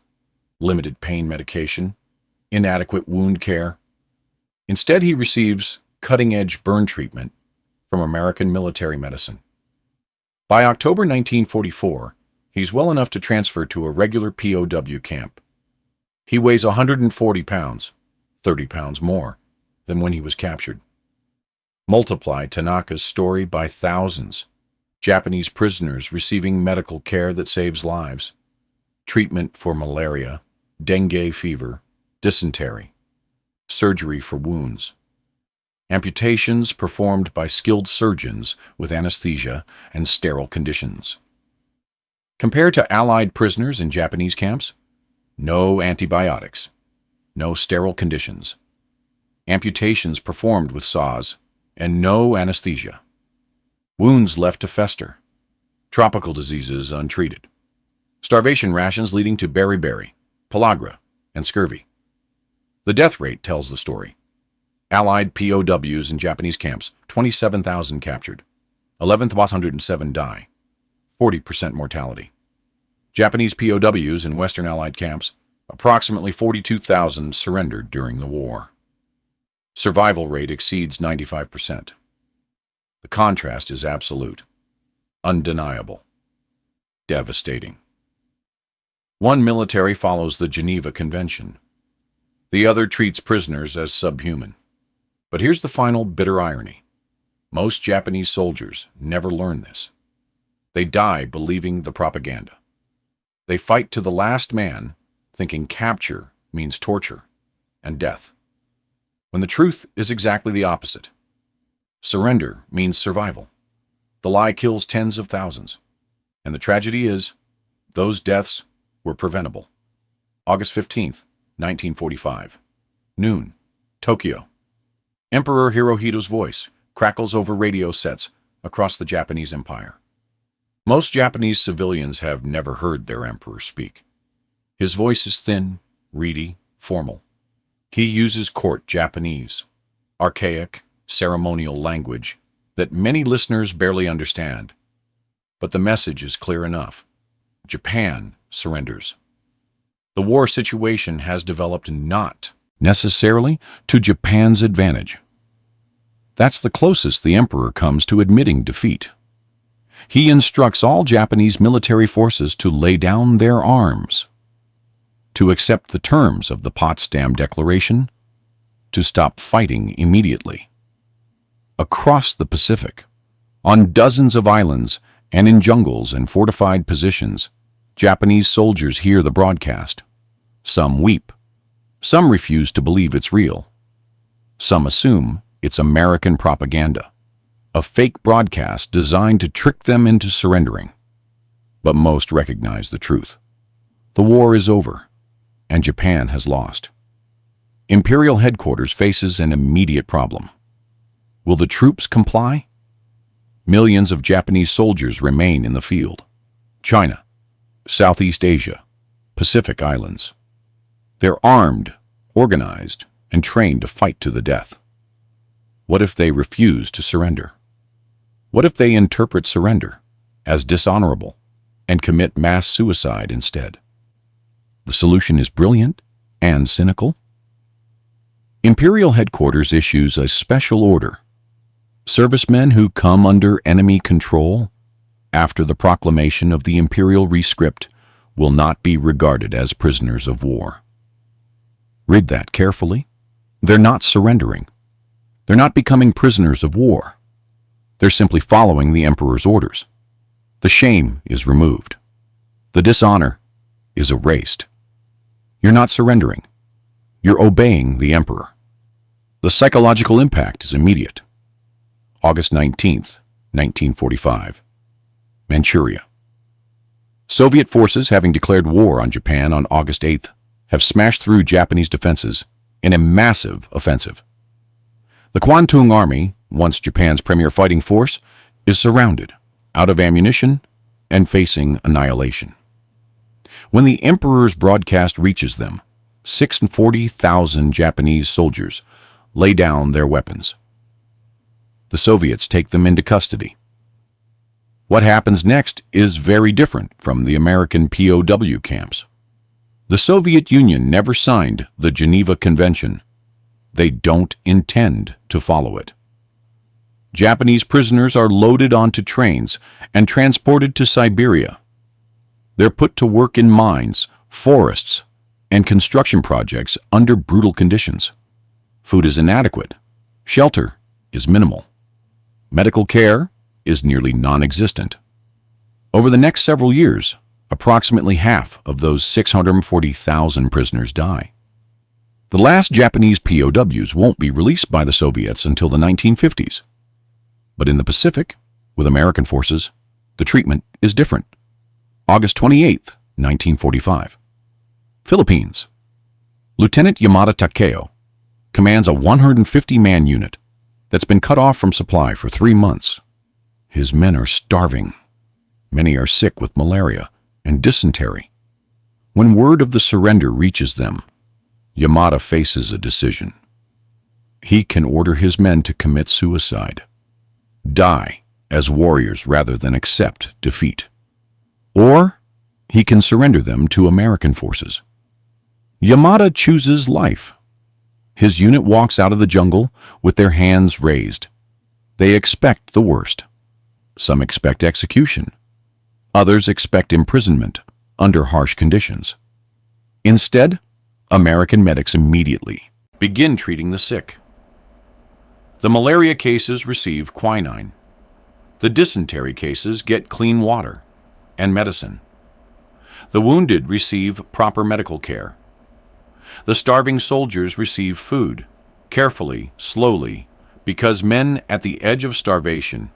limited pain medication, inadequate wound care. Instead, he receives cutting-edge burn treatment from American military medicine. By October 1944, he's well enough to transfer to a regular POW camp. He weighs 140 pounds, 30 pounds more than when he was captured. Multiply Tanaka's story by thousands. Japanese prisoners receiving medical care that saves lives. Treatment for malaria, dengue fever, dysentery. Surgery for wounds. Amputations performed by skilled surgeons with anesthesia and sterile conditions. Compared to Allied prisoners in Japanese camps, no antibiotics, no sterile conditions, amputations performed with saws, and no anesthesia. Wounds left to fester, tropical diseases untreated, starvation rations leading to beriberi, pellagra, and scurvy. The death rate tells the story. Allied POWs in Japanese camps, 27,000 captured, 11,107 die, 40% mortality. Japanese POWs in Western Allied camps, approximately 42,000 surrendered during the war. Survival rate exceeds 95%. The contrast is absolute, undeniable, devastating. One military follows the Geneva Convention. The other treats prisoners as subhuman. But here's the final bitter irony. Most Japanese soldiers never learn this. They die believing the propaganda. They fight to the last man, thinking capture means torture and death, when the truth is exactly the opposite. Surrender means survival. The lie kills tens of thousands. And the tragedy is, those deaths were preventable. August 15th, 1945. Noon, Tokyo. Emperor Hirohito's voice crackles over radio sets across the Japanese Empire. Most Japanese civilians have never heard their emperor speak. His voice is thin, reedy, formal. He uses court Japanese, archaic, ceremonial language that many listeners barely understand. But the message is clear enough. Japan surrenders. The war situation has developed not necessarily to Japan's advantage. That's the closest the emperor comes to admitting defeat. He instructs all Japanese military forces to lay down their arms, to accept the terms of the Potsdam Declaration, to stop fighting immediately. Across the Pacific, on dozens of islands and in jungles and fortified positions, Japanese soldiers hear the broadcast. Some weep. Some refuse to believe it's real. Some assume it's American propaganda, a fake broadcast designed to trick them into surrendering. But most recognize the truth. The war is over, and Japan has lost. Imperial headquarters faces an immediate problem. Will the troops comply? Millions of Japanese soldiers remain in the field. China, Southeast Asia, Pacific Islands. They're armed, organized, and trained to fight to the death. What if they refuse to surrender? What if they interpret surrender as dishonorable and commit mass suicide instead? The solution is brilliant and cynical. Imperial headquarters issues a special order. Servicemen who come under enemy control after the proclamation of the imperial rescript will not be regarded as prisoners of war. Read that carefully. They're not surrendering. They're not becoming prisoners of war. They're simply following the emperor's orders. The shame is removed. The dishonor is erased. You're not surrendering. You're obeying the emperor. The psychological impact is immediate. August 19th, 1945. Manchuria. Soviet forces, having declared war on Japan on August 8th, have smashed through Japanese defenses in a massive offensive. The Kwantung Army, once Japan's premier fighting force, is surrounded, out of ammunition, and facing annihilation. When the emperor's broadcast reaches them, 640,000 Japanese soldiers lay down their weapons. The Soviets take them into custody. What happens next is very different from the American POW camps. The Soviet Union never signed the Geneva Convention. They don't intend to follow it. Japanese prisoners are loaded onto trains and transported to Siberia. They're put to work in mines, forests, and construction projects under brutal conditions. Food is inadequate. Shelter is minimal. Medical care is nearly non-existent. Over the next several years, approximately half of those 640,000 prisoners die. The last Japanese POWs won't be released by the Soviets until the 1950s. But in the Pacific, with American forces, the treatment is different. August 28, 1945. Philippines. Lieutenant Yamada Takeo commands a 150-man unit that's been cut off from supply for 3 months. His men are starving. Many are sick with malaria and dysentery. When word of the surrender reaches them, Yamada faces a decision. He can order his men to commit suicide, die as warriors rather than accept defeat. Or he can surrender them to American forces. Yamada chooses life. His unit walks out of the jungle with their hands raised. They expect the worst. Some expect execution. Others expect imprisonment under harsh conditions. Instead, American medics immediately begin treating the sick. The malaria cases receive quinine. The dysentery cases get clean water and medicine. The wounded receive proper medical care. The starving soldiers receive food, carefully, slowly, because men at the edge of starvation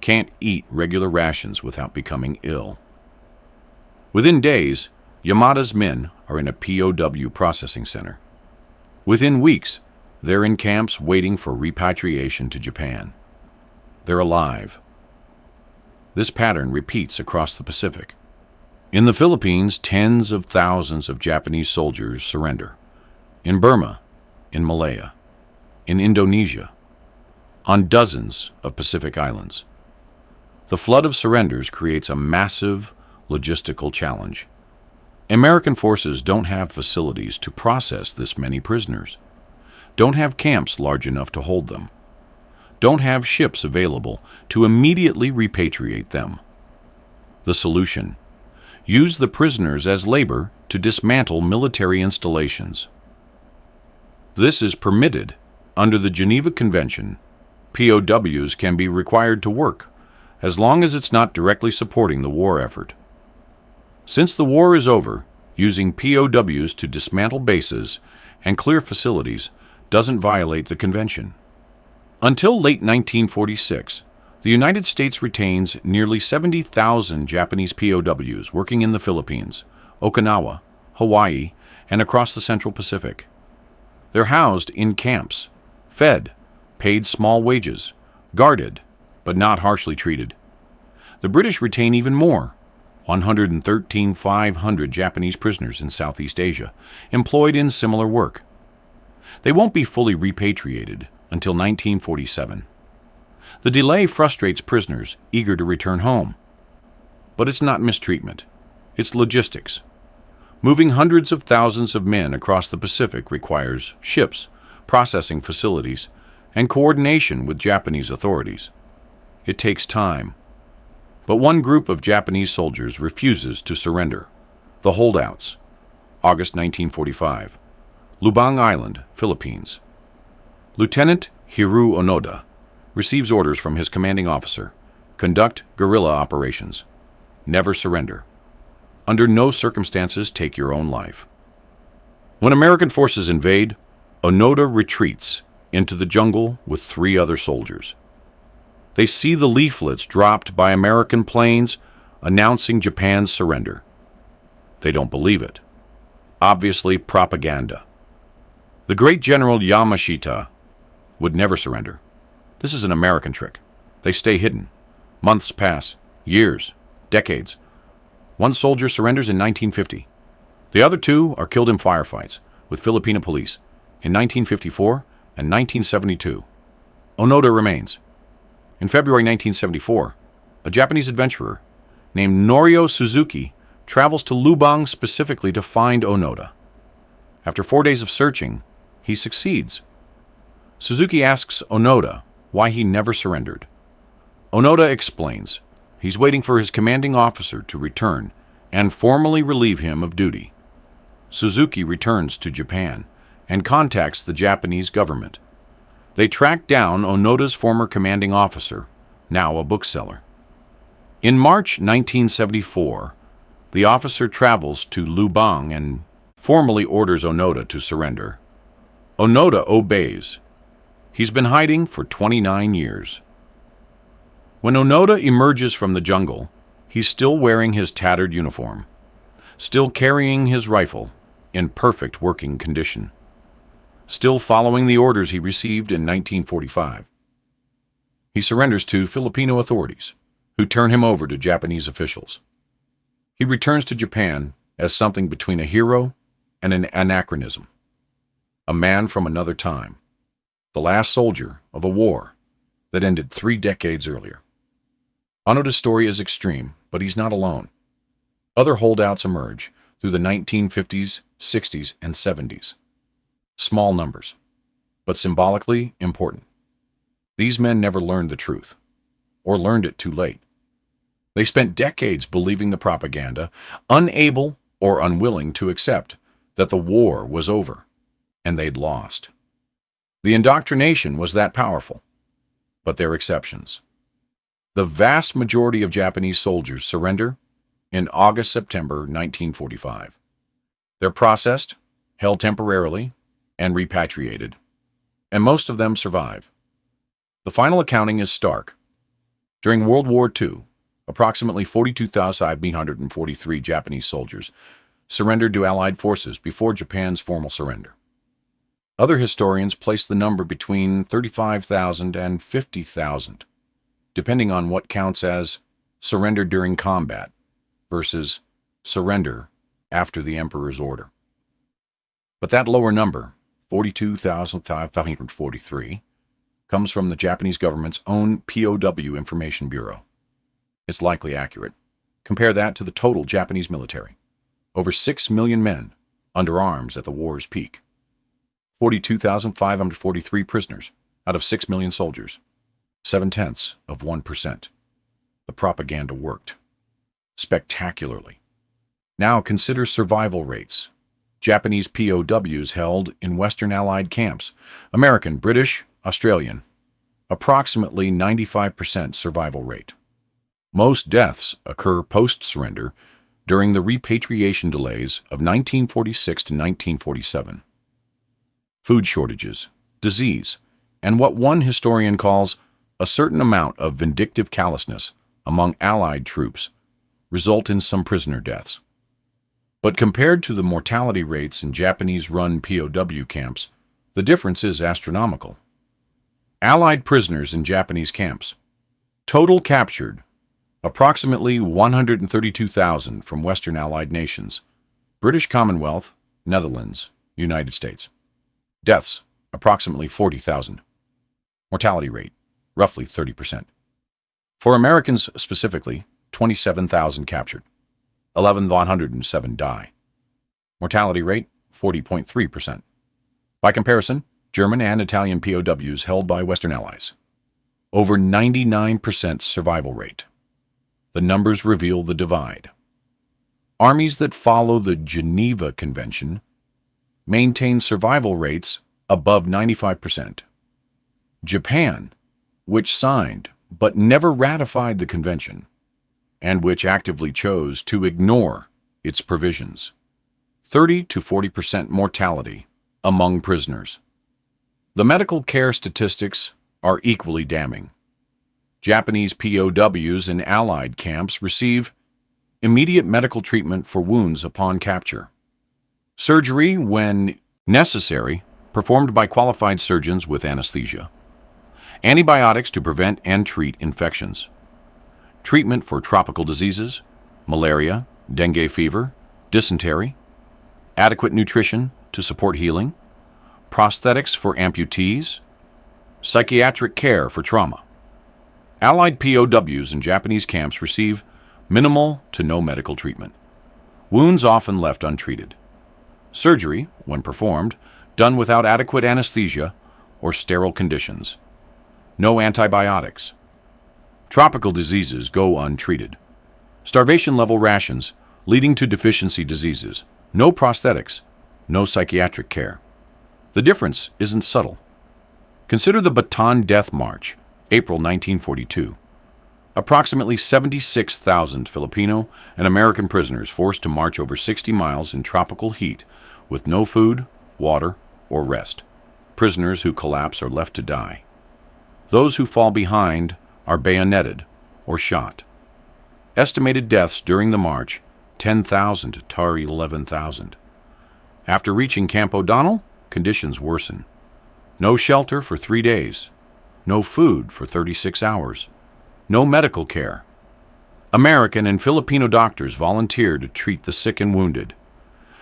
can't eat regular rations without becoming ill. Within days, Yamada's men are in a POW processing center. Within weeks, they're in camps waiting for repatriation to Japan. They're alive. This pattern repeats across the Pacific. In the Philippines, tens of thousands of Japanese soldiers surrender. In Burma, in Malaya, in Indonesia, on dozens of Pacific islands. The flood of surrenders creates a massive logistical challenge. American forces don't have facilities to process this many prisoners, don't have camps large enough to hold them, don't have ships available to immediately repatriate them. The solution: use the prisoners as labor to dismantle military installations. This is permitted under the Geneva Convention. POWs can be required to work as long as it's not directly supporting the war effort. Since the war is over, using POWs to dismantle bases and clear facilities doesn't violate the convention. Until late 1946, the United States retains nearly 70,000 Japanese POWs working in the Philippines, Okinawa, Hawaii, and across the Central Pacific. They're housed in camps, fed, paid small wages, guarded, but not harshly treated. The British retain even more, 113,500 Japanese prisoners in Southeast Asia, employed in similar work. They won't be fully repatriated until 1947. The delay frustrates prisoners eager to return home. But it's not mistreatment. It's logistics. Moving hundreds of thousands of men across the Pacific requires ships, processing facilities, and coordination with Japanese authorities. It takes time. But one group of Japanese soldiers refuses to surrender: the holdouts. August 1945. Lubang Island, Philippines. Lieutenant Hiru Onoda receives orders from his commanding officer: conduct guerrilla operations. Never surrender. Under no circumstances take your own life. When American forces invade, Onoda retreats into the jungle with 3 other soldiers. They see the leaflets dropped by American planes announcing Japan's surrender. They don't believe it. Obviously propaganda. The great General Yamashita would never surrender. This is an American trick. They stay hidden. Months pass, years, decades. One soldier surrenders in 1950. The other 2 are killed in firefights with Filipino police in 1954 and 1972. Onoda remains. In February 1974, a Japanese adventurer named Norio Suzuki travels to Lubang specifically to find Onoda. After 4 days of searching, he succeeds. Suzuki asks Onoda why he never surrendered. Onoda explains he's waiting for his commanding officer to return and formally relieve him of duty. Suzuki returns to Japan and contacts the Japanese government. They track down Onoda's former commanding officer, now a bookseller. In March 1974, the officer travels to Lubang and formally orders Onoda to surrender. Onoda obeys. He's been hiding for 29 years. When Onoda emerges from the jungle, He's still wearing his tattered uniform, still carrying his rifle in perfect working condition, still following the orders he received in 1945. He surrenders to Filipino authorities, who turn him over to Japanese officials. He returns to Japan as something between a hero and an anachronism, a man from another time, the last soldier of a war that ended 3 decades earlier. Onoda's story is extreme, but he's not alone. Other holdouts emerge through the 1950s, 60s, and 70s. Small numbers, but symbolically important. These men never learned the truth, or learned it too late. They spent decades believing the propaganda, unable or unwilling to accept that the war was over and they'd lost. The indoctrination was that powerful, but there are exceptions. The vast majority of Japanese soldiers surrender in August-September 1945. They're processed, held temporarily, and repatriated, and most of them survive. The final accounting is stark. During World War II, approximately 42,543 Japanese soldiers surrendered to Allied forces before Japan's formal surrender. Other historians place the number between 35,000 and 50,000, depending on what counts as surrender during combat versus surrender after the Emperor's order. But that lower number, 42,543, comes from the Japanese government's own POW Information Bureau. It's likely accurate. Compare that to the total Japanese military. Over 6 million men under arms at the war's peak. 42,543 prisoners out of 6 million soldiers. 0.7%. The propaganda worked. Spectacularly. Now consider survival rates. Japanese POWs held in Western Allied camps. American, British, Australian. Approximately 95% survival rate. Most deaths occur post-surrender during the repatriation delays of 1946 to 1947. Food shortages, disease, and what one historian calls a certain amount of vindictive callousness among Allied troops result in some prisoner deaths. But compared to the mortality rates in Japanese-run POW camps, the difference is astronomical. Allied prisoners in Japanese camps. Total captured, approximately 132,000 from Western Allied nations, British Commonwealth, Netherlands, United States. Deaths, approximately 40,000. Mortality rate, roughly 30%. For Americans specifically, 27,000 captured. 1,107 die. Mortality rate, 40.3%. By comparison, German and Italian POWs held by Western Allies. Over 99% survival rate. The numbers reveal the divide. Armies that follow the Geneva Convention maintain survival rates above 95%. Japan, which signed but never ratified the convention, and which actively chose to ignore its provisions. 30 to 40% mortality among prisoners. The medical care statistics are equally damning. Japanese POWs in Allied camps receive immediate medical treatment for wounds upon capture. Surgery, when necessary, performed by qualified surgeons with anesthesia. Antibiotics to prevent and treat infections. Treatment for tropical diseases, malaria, dengue fever, dysentery. Adequate nutrition to support healing. Prosthetics for amputees. Psychiatric care for trauma. Allied POWs in Japanese camps receive minimal to no medical treatment. Wounds often left untreated. Surgery, when performed, done without adequate anesthesia or sterile conditions. No antibiotics. Tropical diseases go untreated. Starvation-level rations leading to deficiency diseases. No prosthetics. No psychiatric care. The difference isn't subtle. Consider the Bataan Death March, April 1942. Approximately 76,000 Filipino and American prisoners forced to march over 60 miles in tropical heat with no food, water, or rest. Prisoners who collapse are left to die. Those who fall behind are bayoneted or shot. Estimated deaths during the march, 10,000 to 11,000. After reaching Camp O'Donnell, conditions worsen. No shelter for 3 days. No food for 36 hours. No medical care. American and Filipino doctors volunteered to treat the sick and wounded.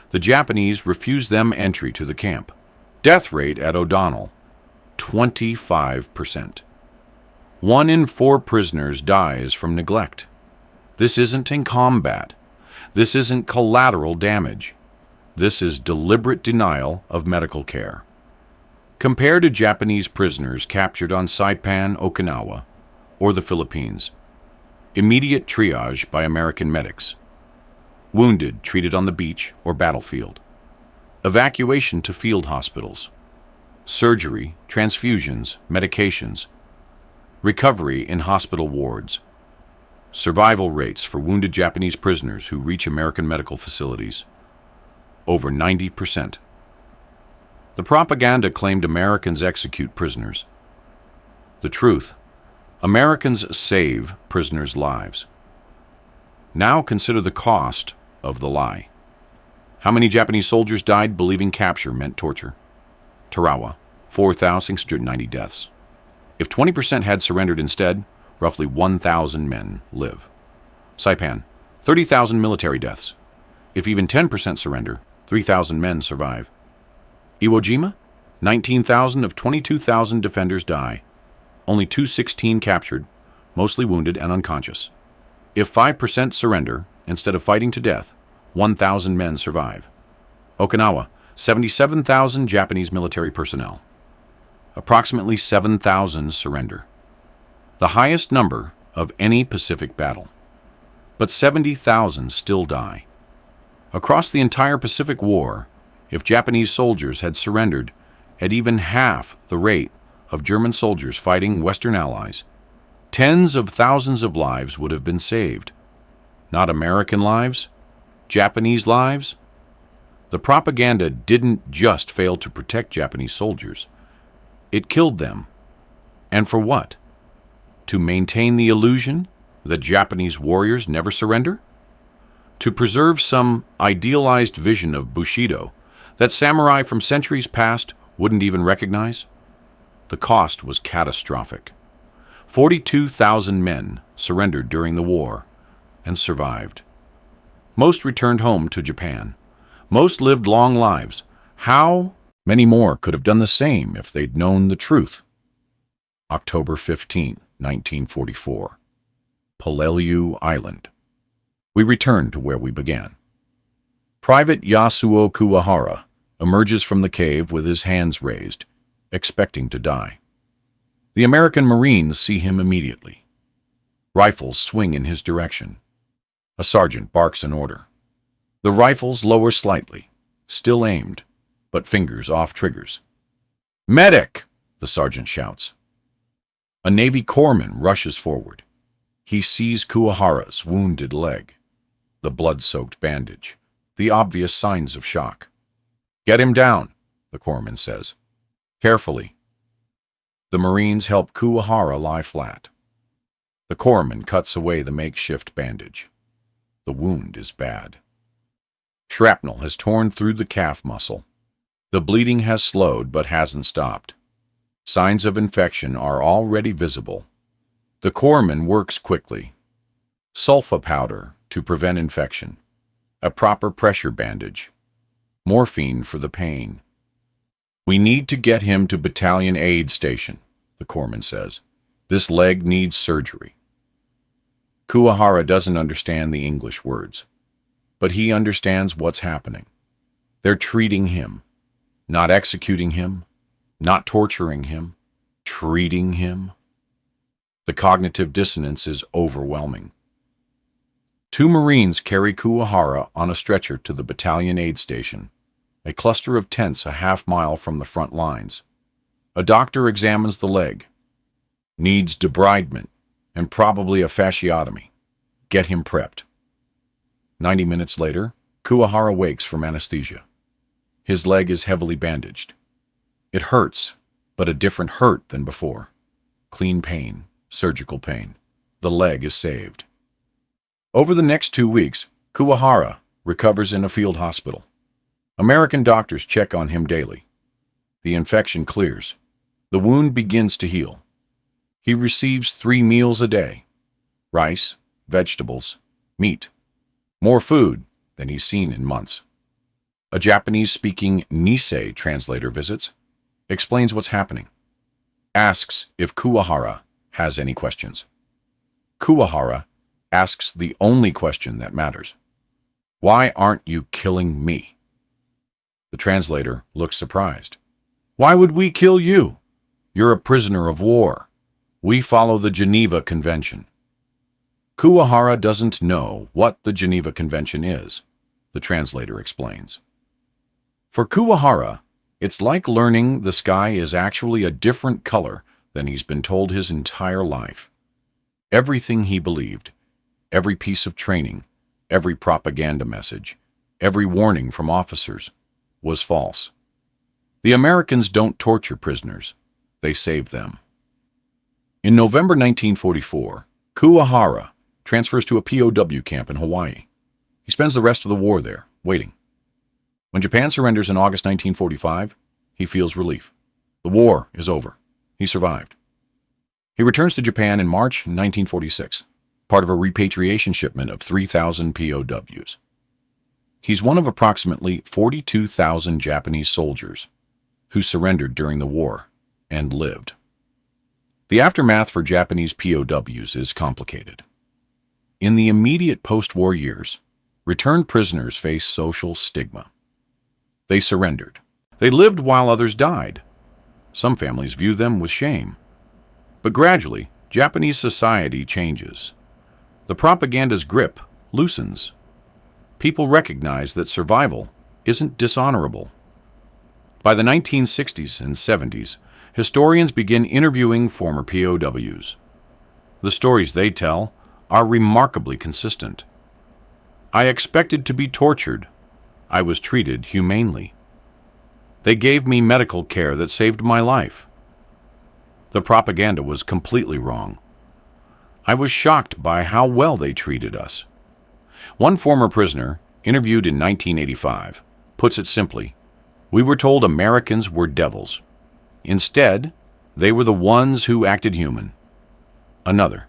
The Japanese refused them entry to the camp. Death rate at O'Donnell, 25%. 1 in 4 prisoners dies from neglect. This isn't in combat. This isn't collateral damage. This is deliberate denial of medical care. Compared to Japanese prisoners captured on Saipan, Okinawa, or the Philippines. Immediate triage by American medics. Wounded treated on the beach or battlefield. Evacuation to field hospitals. Surgery, transfusions, medications. Recovery in hospital wards. Survival rates for wounded Japanese prisoners who reach American medical facilities. Over 90%. The propaganda claimed Americans execute prisoners. The truth: Americans save prisoners' lives. Now consider the cost of the lie. How many Japanese soldiers died believing capture meant torture? Tarawa, 4,690 deaths. If 20% had surrendered instead, roughly 1,000 men live. Saipan, 30,000 military deaths. If even 10% surrender, 3,000 men survive. Iwo Jima, 19,000 of 22,000 defenders die. Only 216 captured, mostly wounded and unconscious. If 5% surrender, instead of fighting to death, 1,000 men survive. Okinawa, 77,000 Japanese military personnel. Approximately 7,000 surrender. The highest number of any Pacific battle. But 70,000 still die. Across the entire Pacific War, if Japanese soldiers had surrendered at even half the rate of German soldiers fighting Western allies, tens of thousands of lives would have been saved. Not American lives, Japanese lives. The propaganda didn't just fail to protect Japanese soldiers. It killed them. And for what? To maintain the illusion that Japanese warriors never surrender? To preserve some idealized vision of Bushido that samurai from centuries past wouldn't even recognize? The cost was catastrophic. 42,000 men surrendered during the war and survived. Most returned home to Japan. Most lived long lives. How many more could have done the same if they'd known the truth? October 15, 1944. Paows Island. We return to where we began. Private Yasuo Kuwahara emerges from the cave with his hands raised, expecting to die. The American Marines see him immediately. Rifles swing in his direction. A sergeant barks an order. The rifles lower slightly, still aimed, but fingers off triggers. "Medic!" the sergeant shouts. A Navy corpsman rushes forward. He sees Kuwahara's wounded leg, the blood-soaked bandage, the obvious signs of shock. "Get him down," the corpsman says. "Carefully." The Marines help Kuwahara lie flat. The corpsman cuts away the makeshift bandage. The wound is bad. Shrapnel has torn through the calf muscle. The bleeding has slowed but hasn't stopped. Signs of infection are already visible. The corpsman works quickly. Sulfa powder to prevent infection. A proper pressure bandage. Morphine for the pain. "We need to get him to battalion aid station," the corpsman says. "This leg needs surgery." Kuwahara doesn't understand the English words, but he understands what's happening. They're treating him, not executing him, not torturing him, treating him. The cognitive dissonance is overwhelming. 2 Marines carry Kuwahara on a stretcher to the battalion aid station, a cluster of tents a half-mile from the front lines. A doctor examines the leg. "Needs debridement and probably a fasciotomy. Get him prepped." 90 minutes later, Kuwahara wakes from anesthesia. His leg is heavily bandaged. It hurts, but a different hurt than before. Clean pain, surgical pain. The leg is saved. Over the next 2 weeks, Kuwahara recovers in a field hospital. American doctors check on him daily. The infection clears. The wound begins to heal. He receives 3 meals a day: rice, vegetables, meat. More food than he's seen in months. A Japanese-speaking Nisei translator visits, explains what's happening, asks if Kuwahara has any questions. Kuwahara asks the only question that matters. Why aren't you killing me? The translator looks surprised. Why would we kill you? You're a prisoner of war. We follow the Geneva Convention. Kuwahara doesn't know what the Geneva Convention is, the translator explains. For Kuwahara, it's like learning the sky is actually a different color than he's been told his entire life. Everything he believed, every piece of training, every propaganda message, every warning from officers, was false. The Americans don't torture prisoners, they save them. In November 1944, Kuwahara transfers to a POW camp in Hawaii. He spends the rest of the war there, waiting. When Japan surrenders in August 1945, he feels relief. The war is over. He survived. He returns to Japan in March 1946, part of a repatriation shipment of 3,000 POWs. He's one of approximately 42,000 Japanese soldiers who surrendered during the war and lived. The aftermath for Japanese POWs is complicated. In the immediate post-war years, returned prisoners face social stigma. They surrendered. They lived while others died. Some families view them with shame. But gradually, Japanese society changes. The propaganda's grip loosens. People recognize that survival isn't dishonorable. By the 1960s and 70s, historians begin interviewing former POWs. The stories they tell are remarkably consistent. I expected to be tortured. I was treated humanely. They gave me medical care that saved my life. The propaganda was completely wrong. I was shocked by how well they treated us. One former prisoner, interviewed in 1985, puts it simply, we were told Americans were devils. Instead, they were the ones who acted human. Another,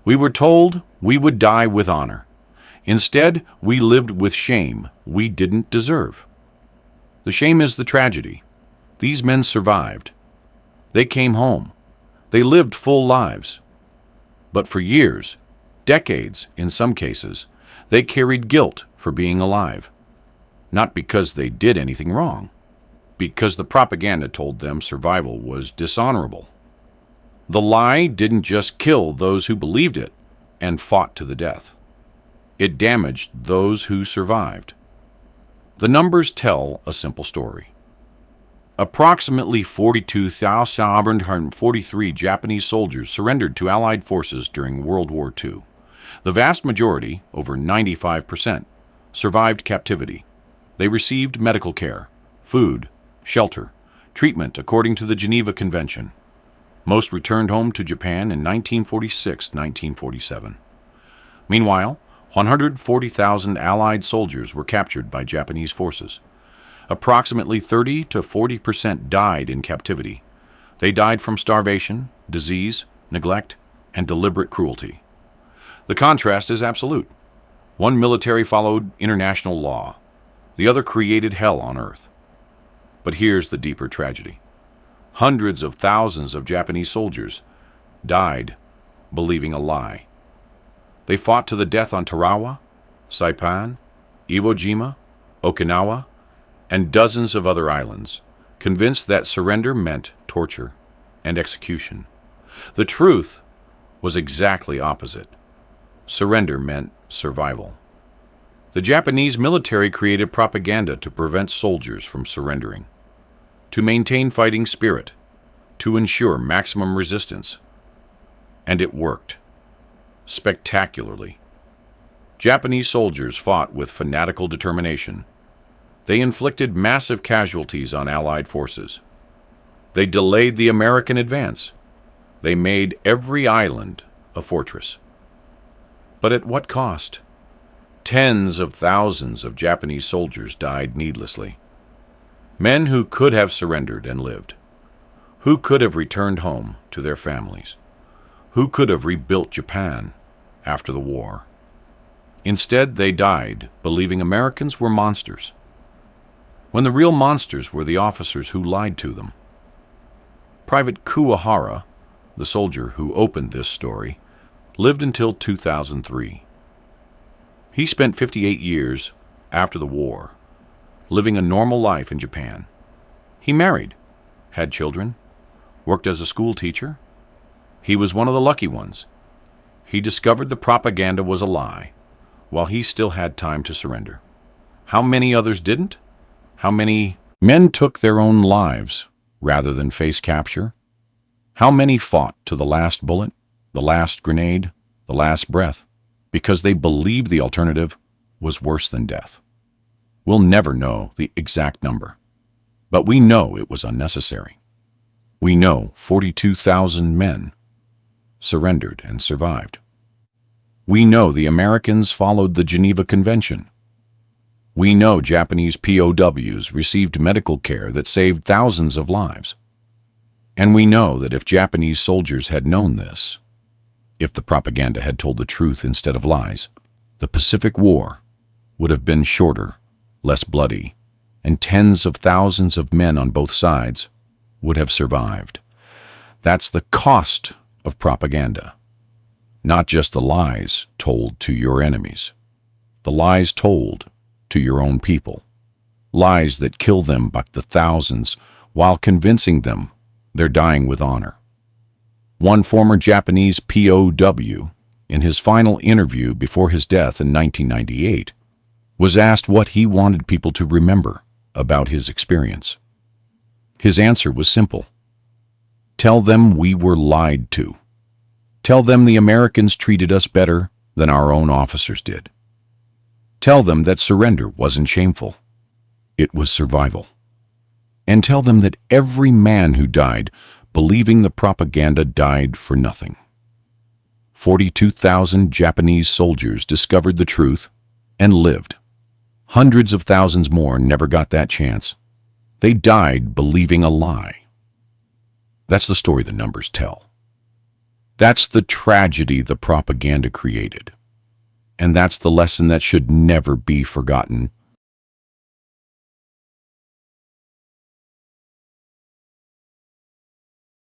we were told we would die with honor. Instead, we lived with shame we didn't deserve. The shame is the tragedy. These men survived. They came home. They lived full lives. But for years, decades in some cases, they carried guilt for being alive. Not because they did anything wrong, because the propaganda told them survival was dishonorable. The lie didn't just kill those who believed it and fought to the death. It damaged those who survived. The numbers tell a simple story. Approximately 42,743 Japanese soldiers surrendered to Allied forces during World War II. The vast majority, over 95%, survived captivity. They received medical care, food, shelter, treatment according to the Geneva Convention. Most returned home to Japan in 1946-1947. Meanwhile, 140,000 Allied soldiers were captured by Japanese forces. Approximately 30 to 40% died in captivity. They died from starvation, disease, neglect, and deliberate cruelty. The contrast is absolute. One military followed international law. The other created hell on earth. But here's the deeper tragedy. Hundreds of thousands of Japanese soldiers died believing a lie. They fought to the death on Tarawa, Saipan, Iwo Jima, Okinawa, and dozens of other islands, convinced that surrender meant torture and execution. The truth was exactly opposite. Surrender meant survival. The Japanese military created propaganda to prevent soldiers from surrendering, to maintain fighting spirit, to ensure maximum resistance. And it worked. Spectacularly. Japanese soldiers fought with fanatical determination. They inflicted massive casualties on Allied forces. They delayed the American advance. They made every island a fortress. But at what cost? Tens of thousands of Japanese soldiers died needlessly. Men who could have surrendered and lived, who could have returned home to their families, who could have rebuilt Japan after the war. Instead, they died believing Americans were monsters, when the real monsters were the officers who lied to them. Private Kuwahara, the soldier who opened this story, lived until 2003. He spent 58 years after the war, living a normal life in Japan. He married, had children, worked as a school teacher. He was one of the lucky ones. He discovered the propaganda was a lie, while he still had time to surrender. How many others didn't? How many men took their own lives rather than face capture? How many fought to the last bullet, the last grenade, the last breath, because they believed the alternative was worse than death? We'll never know the exact number, but we know it was unnecessary. We know 42,000 men surrendered and survived. We know the Americans followed the Geneva Convention. We know Japanese POWs received medical care that saved thousands of lives. And we know that if Japanese soldiers had known this, if the propaganda had told the truth instead of lies, the Pacific War would have been shorter, less bloody, and tens of thousands of men on both sides would have survived. That's the cost of propaganda. Not just the lies told to your enemies, the lies told to your own people, lies that kill them by the thousands while convincing them they're dying with honor. One former Japanese POW, in his final interview before his death in 1998, was asked what he wanted people to remember about his experience. His answer was simple. Tell them we were lied to. Tell them the Americans treated us better than our own officers did. Tell them that surrender wasn't shameful. It was survival. And tell them that every man who died believing the propaganda died for nothing. 42,000 Japanese soldiers discovered the truth and lived. Hundreds of thousands more never got that chance. They died believing a lie. That's the story the numbers tell. That's the tragedy the propaganda created. And that's the lesson that should never be forgotten